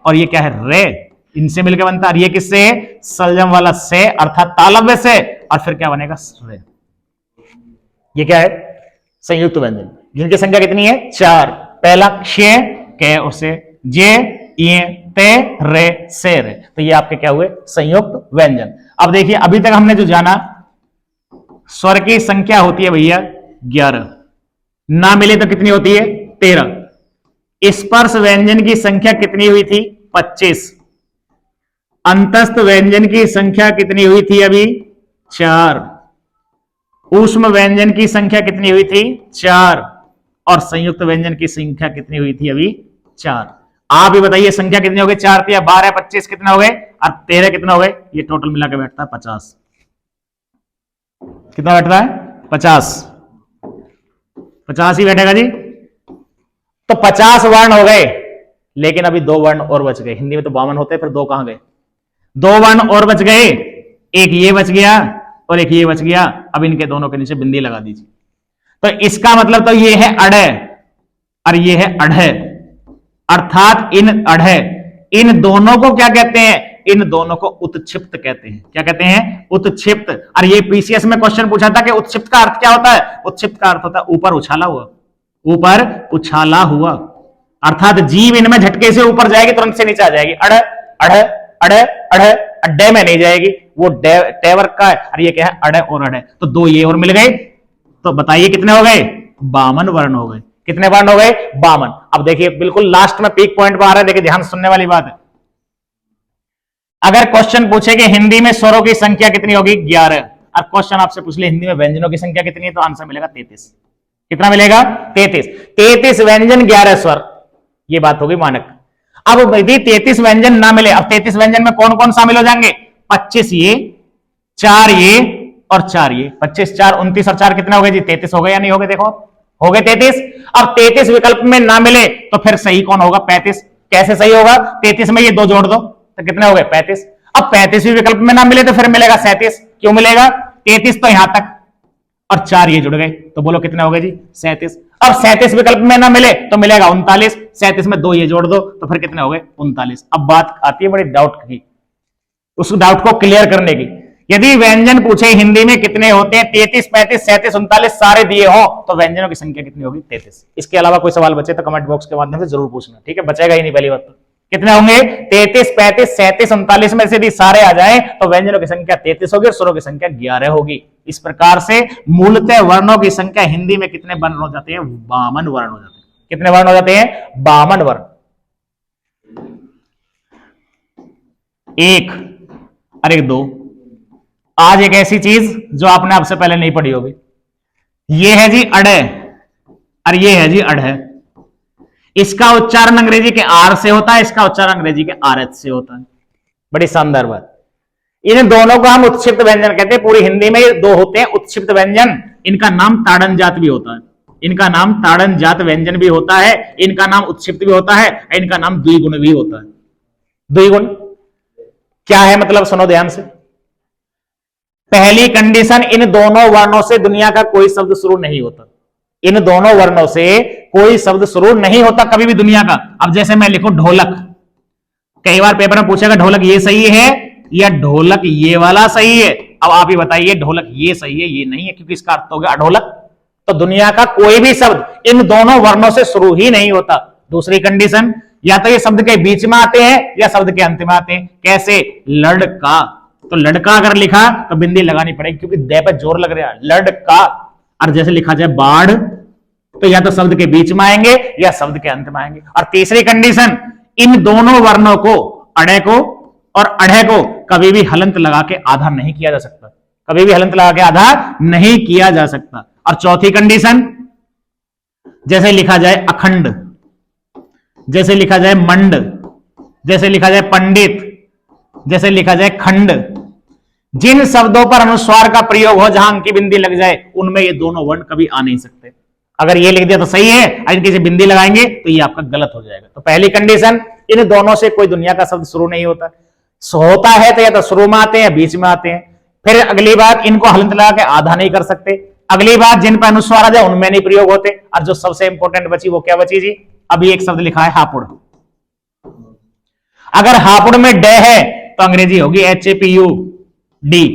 और ये क्या है? रे। इनसे मिलकर बनता है। ये किससे? सलजम वाला से अर्थात तालव्य से, और फिर क्या बनेगा? रे। ये क्या है? संयुक्त व्यंजन, जिनकी संख्या कितनी है? 4। पहला क्षे, क उसे, जे, ई, ते, रे, से, रे। तो ये आपके क्या हुए? संयुक्त व्यंजन। अब देखिए अभी तक हमने जो जाना स्वर की संख्या होती है भैया 11, ना मिले तो कितनी होती है? 13। स्पर्श व्यंजन की संख्या कितनी हुई थी? 25। अंतस्थ व्यंजन की संख्या कितनी हुई थी? अभी 4। ऊष्म व्यंजन की संख्या कितनी हुई थी? 4। और संयुक्त व्यंजन की संख्या कितनी हुई थी? अभी 4। आप ही बताइए संख्या कितनी हो गई? 4 या 12, 25 कितने हो गए? और 13 कितने हो गए? ये टोटल मिला के बैठता है 50। कितना बैठता है? 50। 50 ही बैठेगा जी। तो 50 वर्ण हो गए, लेकिन अभी 2 वर्ण और बच गए। हिंदी में तो 52 होते हैं, फिर 2 कहां गए? 2 वर्ण और बच गए, एक ये बच गया और एक ये बच गया। अब इनके दोनों के नीचे बिंदी लगा दीजिए। तो इसका मतलब तो ये है अढ़ और ये है अढ़, अर्थात इन अढ़, इन दोनों को क्या कहते हैं? इन दोनों को उत्क्षिप्त कहते हैं। क्या कहते हैं? उत्क्षिप्त। और ये पीसीएस में क्वेश्चन पूछा था कि उत्क्षिप्त का अर्थ क्या होता है? उत्क्षिप्त का अर्थ होता है ऊपर उछाला हुआ, ऊपर उछाला हुआ, अर्थात जीव इनमें झटके से ऊपर जाएगी, तुरंत से नीचे आ जाएगी। अढ़ अढ़ अढ़ अढ़, अड्डे में नहीं जाएगी, वो टेवर का है। और ये क्या है? अढ़ और अढ़, तो 2 ये और मिल गए। तो बताइए कितने हो गए? 52 वर्ण हो गए। कितने वर्ण हो गए? 52। अब देखिए बिल्कुल लास्ट में पीक पॉइंट पर आ रहा है, देखिए ध्यान सुनने वाली बात है। अगर क्वेश्चन पूछे कि हिंदी में स्वरों की संख्या कितनी होगी? 11, और क्वेश्चन आपसे पूछ ले हिंदी में व्यंजनों की संख्या कितनी है, तो आंसर मिलेगा 33। कितना मिलेगा? 33। 33 व्यंजन 11 स्वर, ये बात होगी मानक। अब यदि 33 व्यंजन ना मिले, अब 33 व्यंजन में कौन कौन शामिल हो जाएंगे? 25 ये, 4 ये और 4 ये। 25, 4, 29 और 4 कितने हो गए जी? 33 हो गए या नहीं हो गए? देखो हो गए 33। अब 33 विकल्प में ना मिले तो फिर सही कौन होगा? 35। कैसे सही होगा? 33 में ये 2 जोड़ दो तो कितने हो गए? 35। अब 35 विकल्प में ना मिले तो फिर मिलेगा 37। क्यों मिलेगा? 33 तो यहां तक और 4 ये जुड़ गए, तो बोलो कितने हो गए जी? 37। अब 37 विकल्प में ना मिले तो मिलेगा 39। 37 में 2 ये जोड़ दो तो फिर कितने हो गए? 39। अब बात आती है बड़ी डाउट की, उस डाउट को क्लियर करने की। यदि व्यंजन पूछे हिंदी में कितने होते हैं? 33, 35, 37, 39 सारे दिए हो तो व्यंजनों की संख्या कितनी होगी? 33। इसके अलावा कोई सवाल बचे तो कमेंट बॉक्स के माध्यम से जरूर पूछना, ठीक है? बचेगा ही नहीं पहली बात। तो कितने होंगे? 33, 35, 37, 39 में से यदि सारे आ जाएं तो व्यंजनों की संख्या 33 होगी और स्वरों की संख्या 11 होगी। इस प्रकार से मूलतः वर्णों की संख्या हिंदी में कितने वर्ण हो जाते हैं? 52 वर्ण हो जाते हैं। कितने वर्ण हो जाते हैं? 52 वर्ण। 1 और 1 2। आज एक ऐसी चीज जो आपने आपसे पहले नहीं पढ़ी होगी, ये है जी अढ़ और ये है जी अढ़। इसका उच्चारण अंग्रेजी के आर से होता है, इसका उच्चारण अंग्रेजी के आर एच से होता है। बड़ी शानदार बात। इन दोनों को हम उत्क्षिप्त व्यंजन कहते हैं। पूरी हिंदी में ये दो होते हैं उत्क्षिप्त व्यंजन। इनका नाम ताड़न जात भी होता है, इनका नाम ताड़न जात व्यंजन भी होता है, इनका नाम उत्क्षिप्त भी होता है, इनका नाम द्विगुण भी होता है। द्विगुण क्या है मतलब, सुनो ध्यान से। पहली कंडीशन, इन दोनों वर्णों से दुनिया का कोई शब्द शुरू नहीं होता। इन दोनों वर्णों से कोई शब्द शुरू नहीं होता कभी भी दुनिया का। अब जैसे मैं लिखूं ढोलक, कई बार पेपर में पूछेगा ढोलक ये सही है या ढोलक ये वाला सही है। अब आप ही बताइए, ढोलक ये सही है ये नहीं है, क्योंकि इसका अर्थ हो गया अढोलक। तो दुनिया का कोई भी शब्द इन दोनों वर्णों से शुरू ही नहीं होता। दूसरी कंडीशन, या तो ये शब्द के बीच में आते हैं या शब्द के अंत में आते हैं। कैसे, लड़का, तो लड़का अगर लिखा तो बिंदी लगानी पड़ेगी क्योंकि दे पे जोर लग रहा है, लड़का। और जैसे लिखा जाए बाढ़, तो या तो शब्द के बीच में आएंगे या शब्द के अंत में आएंगे। और तीसरी कंडीशन, इन दोनों वर्णों को, अड़े को और अढ़े को, कभी भी हलंत लगा के आधा नहीं किया जा सकता, कभी भी हलंत लगा के आधा नहीं किया जा सकता। और चौथी कंडीशन, जैसे लिखा जाए अखंड, जैसे लिखा जाए मंड, जैसे लिखा जाए पंडित, जैसे लिखा जाए खंड, जिन शब्दों पर अनुस्वार का प्रयोग हो, जहां अंकी बिंदी लग जाए, उनमें ये दोनों वर्ण कभी आ नहीं सकते। अगर ये लिख दिया तो सही है, अगर किसी बिंदी लगाएंगे तो ये आपका गलत हो जाएगा। तो पहली कंडीशन, इन दोनों से कोई दुनिया का शब्द शुरू नहीं होता। होता है तो या तो शुरू में आते हैं या बीच में आते हैं। फिर अगली बात, इनको हलंत लगा के आधा नहीं कर सकते। अगली बात, जिन पर अनुस्वार आ जाए उनमें नहीं प्रयोग होते। और जो सबसे इंपॉर्टेंट बची वो क्या बची जी, अभी एक शब्द लिखा है हापुड़। अगर हापुड़ में ड है तो अंग्रेजी होगी HAPUD।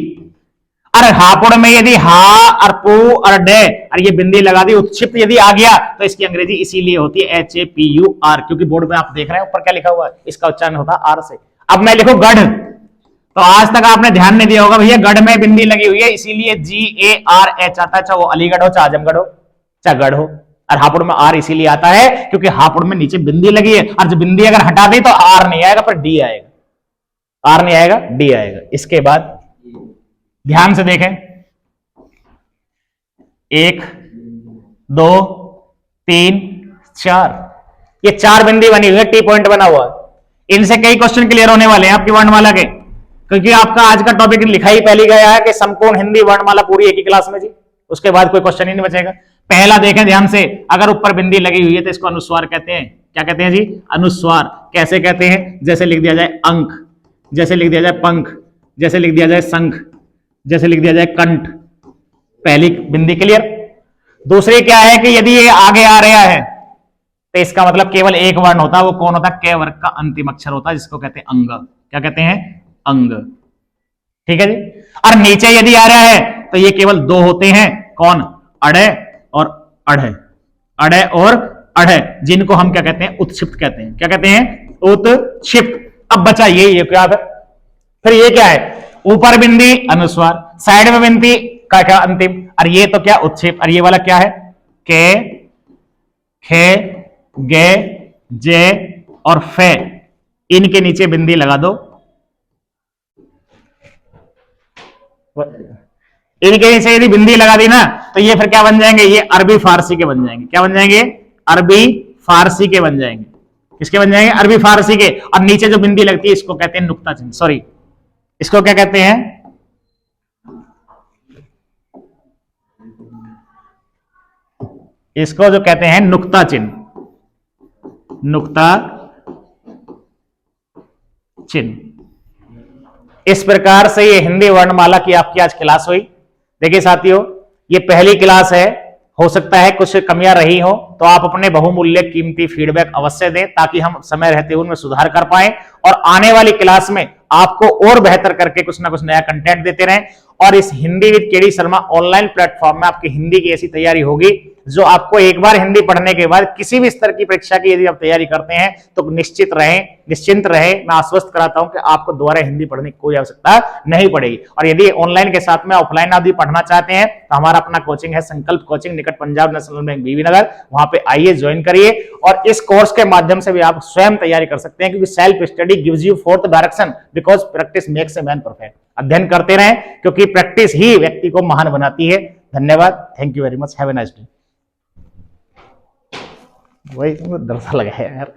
और हापुड़ में यदि हा और पू और डे और ये बिंदी लगा दी, उत्क्षिप्त यदि आ गया, तो इसकी अंग्रेजी इसीलिए होती है HAPUR, क्योंकि बोर्ड में आप देख रहे हैं ऊपर क्या लिखा हुआ है, इसका उच्चारण होता है आर से। अब मैं लिखूं गढ़, तो आज तक आपने ध्यान नहीं दिया होगा भैया, गढ़ में बिंदी लगी हुई है इसीलिए GARH आता है, चाहे वो अलीगढ़ हो चाहे आजमगढ़ हो चाहे गढ़ हो। और हापुड़ में आर इसीलिए आता है क्योंकि हापुड़ में नीचे बिंदी लगी है, और जब बिंदी अगर हटा दी तो आर नहीं आएगा, पर डी आएगा। आर नहीं आएगा, डी आएगा। इसके बाद ध्यान से देखें, 1 2 3 4, ये 4 बिंदी बनी हुई है, टी पॉइंट बना हुआ है। इनसे कई क्वेश्चन क्लियर होने वाले हैं आपकी वर्णमाला के, क्योंकि आपका आज का टॉपिक लिखा ही पहले गया है कि संपूर्ण हिंदी वर्णमाला पूरी एक ही क्लास में जी, उसके बाद कोई क्वेश्चन ही नहीं बचेगा। पहला देखें ध्यान से, अगर ऊपर बिंदी लगी हुई है तो इसको अनुस्वार कहते हैं। क्या कहते हैं जी, अनुस्वार। कैसे कहते हैं, जैसे लिख दिया जाए अंक, जैसे लिख दिया जाए पंख, जैसे लिख दिया जाए संख, जैसे लिख दिया जाए कंठ। पहली बिंदी क्लियर। दूसरी क्या है कि यदि ये आगे आ रहा है तो इसका मतलब केवल एक वर्ण होता है, वो कौन होता है, क वर्ग का अंतिम अक्षर होता है, जिसको कहते हैं अंग। क्या कहते हैं, अंग। ठीक है जी। और नीचे यदि आ रहा है तो ये केवल 2 होते हैं, कौन, अड़े और अढ़े, अड़े और अढ़े, जिनको हम क्या कहते हैं, उत्क्षिप्त कहते हैं। क्या कहते हैं, उत्क्षिप्त। अब बचा ये क्या है, फिर ये क्या है, ऊपर बिंदी अनुस्वार, साइड में बिंदी का क्या अंतिम, और ये तो क्या उत्क्षेप। और ये वाला क्या है, के, खे, गे, जे और फे, इनके नीचे बिंदी लगा दो। इनके नीचे यदि बिंदी लगा दी ना तो ये फिर क्या बन जाएंगे, ये अरबी फारसी के बन जाएंगे। क्या बन जाएंगे, अरबी फारसी के बन जाएंगे। किसके बन जाएंगे, अरबी फारसी के। और नीचे जो बिंदी लगती है इसको कहते हैं नुक्ता चिन्ह, सॉरी इसको क्या कहते हैं, इसको जो कहते हैं नुक्ता चिन्ह, नुक्ता चिन्ह। इस प्रकार से ये हिंदी वर्णमाला की आपकी आज क्लास हुई। देखिए साथियों, ये पहली क्लास है, हो सकता है कुछ कमियां रही हो, तो आप अपने बहुमूल्य कीमती फीडबैक अवश्य दें ताकि हम समय रहते उनमें सुधार कर पाए और आने वाली क्लास में आपको और बेहतर करके कुछ ना कुछ नया कंटेंट देते रहें। और इस Hindi with KD Sharma online platform में आपकी हिंदी की ऐसी तैयारी होगी जो आपको एक बार हिंदी पढ़ने के बाद किसी भी स्तर की परीक्षा की यदि आप तैयारी करते हैं तो निश्चित रहें, निश्चिंत रहें। मैं आश्वस्त कराता हूं कि आपको दोबारा हिंदी पढ़ने की कोई आवश्यकता नहीं पड़ेगी। और यदि ऑनलाइन के साथ में ऑफलाइन आप भी पढ़ना चाहते हैं तो हमारा अपना कोचिंग है संकल्प कोचिंग, निकट पंजाब नेशनल बैंक बीबी नगर, वहां पे आइए, ज्वाइन करिए। और इस कोर्स के माध्यम से भी आप स्वयं तैयारी कर सकते हैं, क्योंकि self study gives you fourth direction because practice makes a man perfect. अध्ययन करते रहें क्योंकि प्रैक्टिस ही व्यक्ति को महान बनाती है। धन्यवाद, thank you very much, have a nice day. वही डर सा लगा है यार।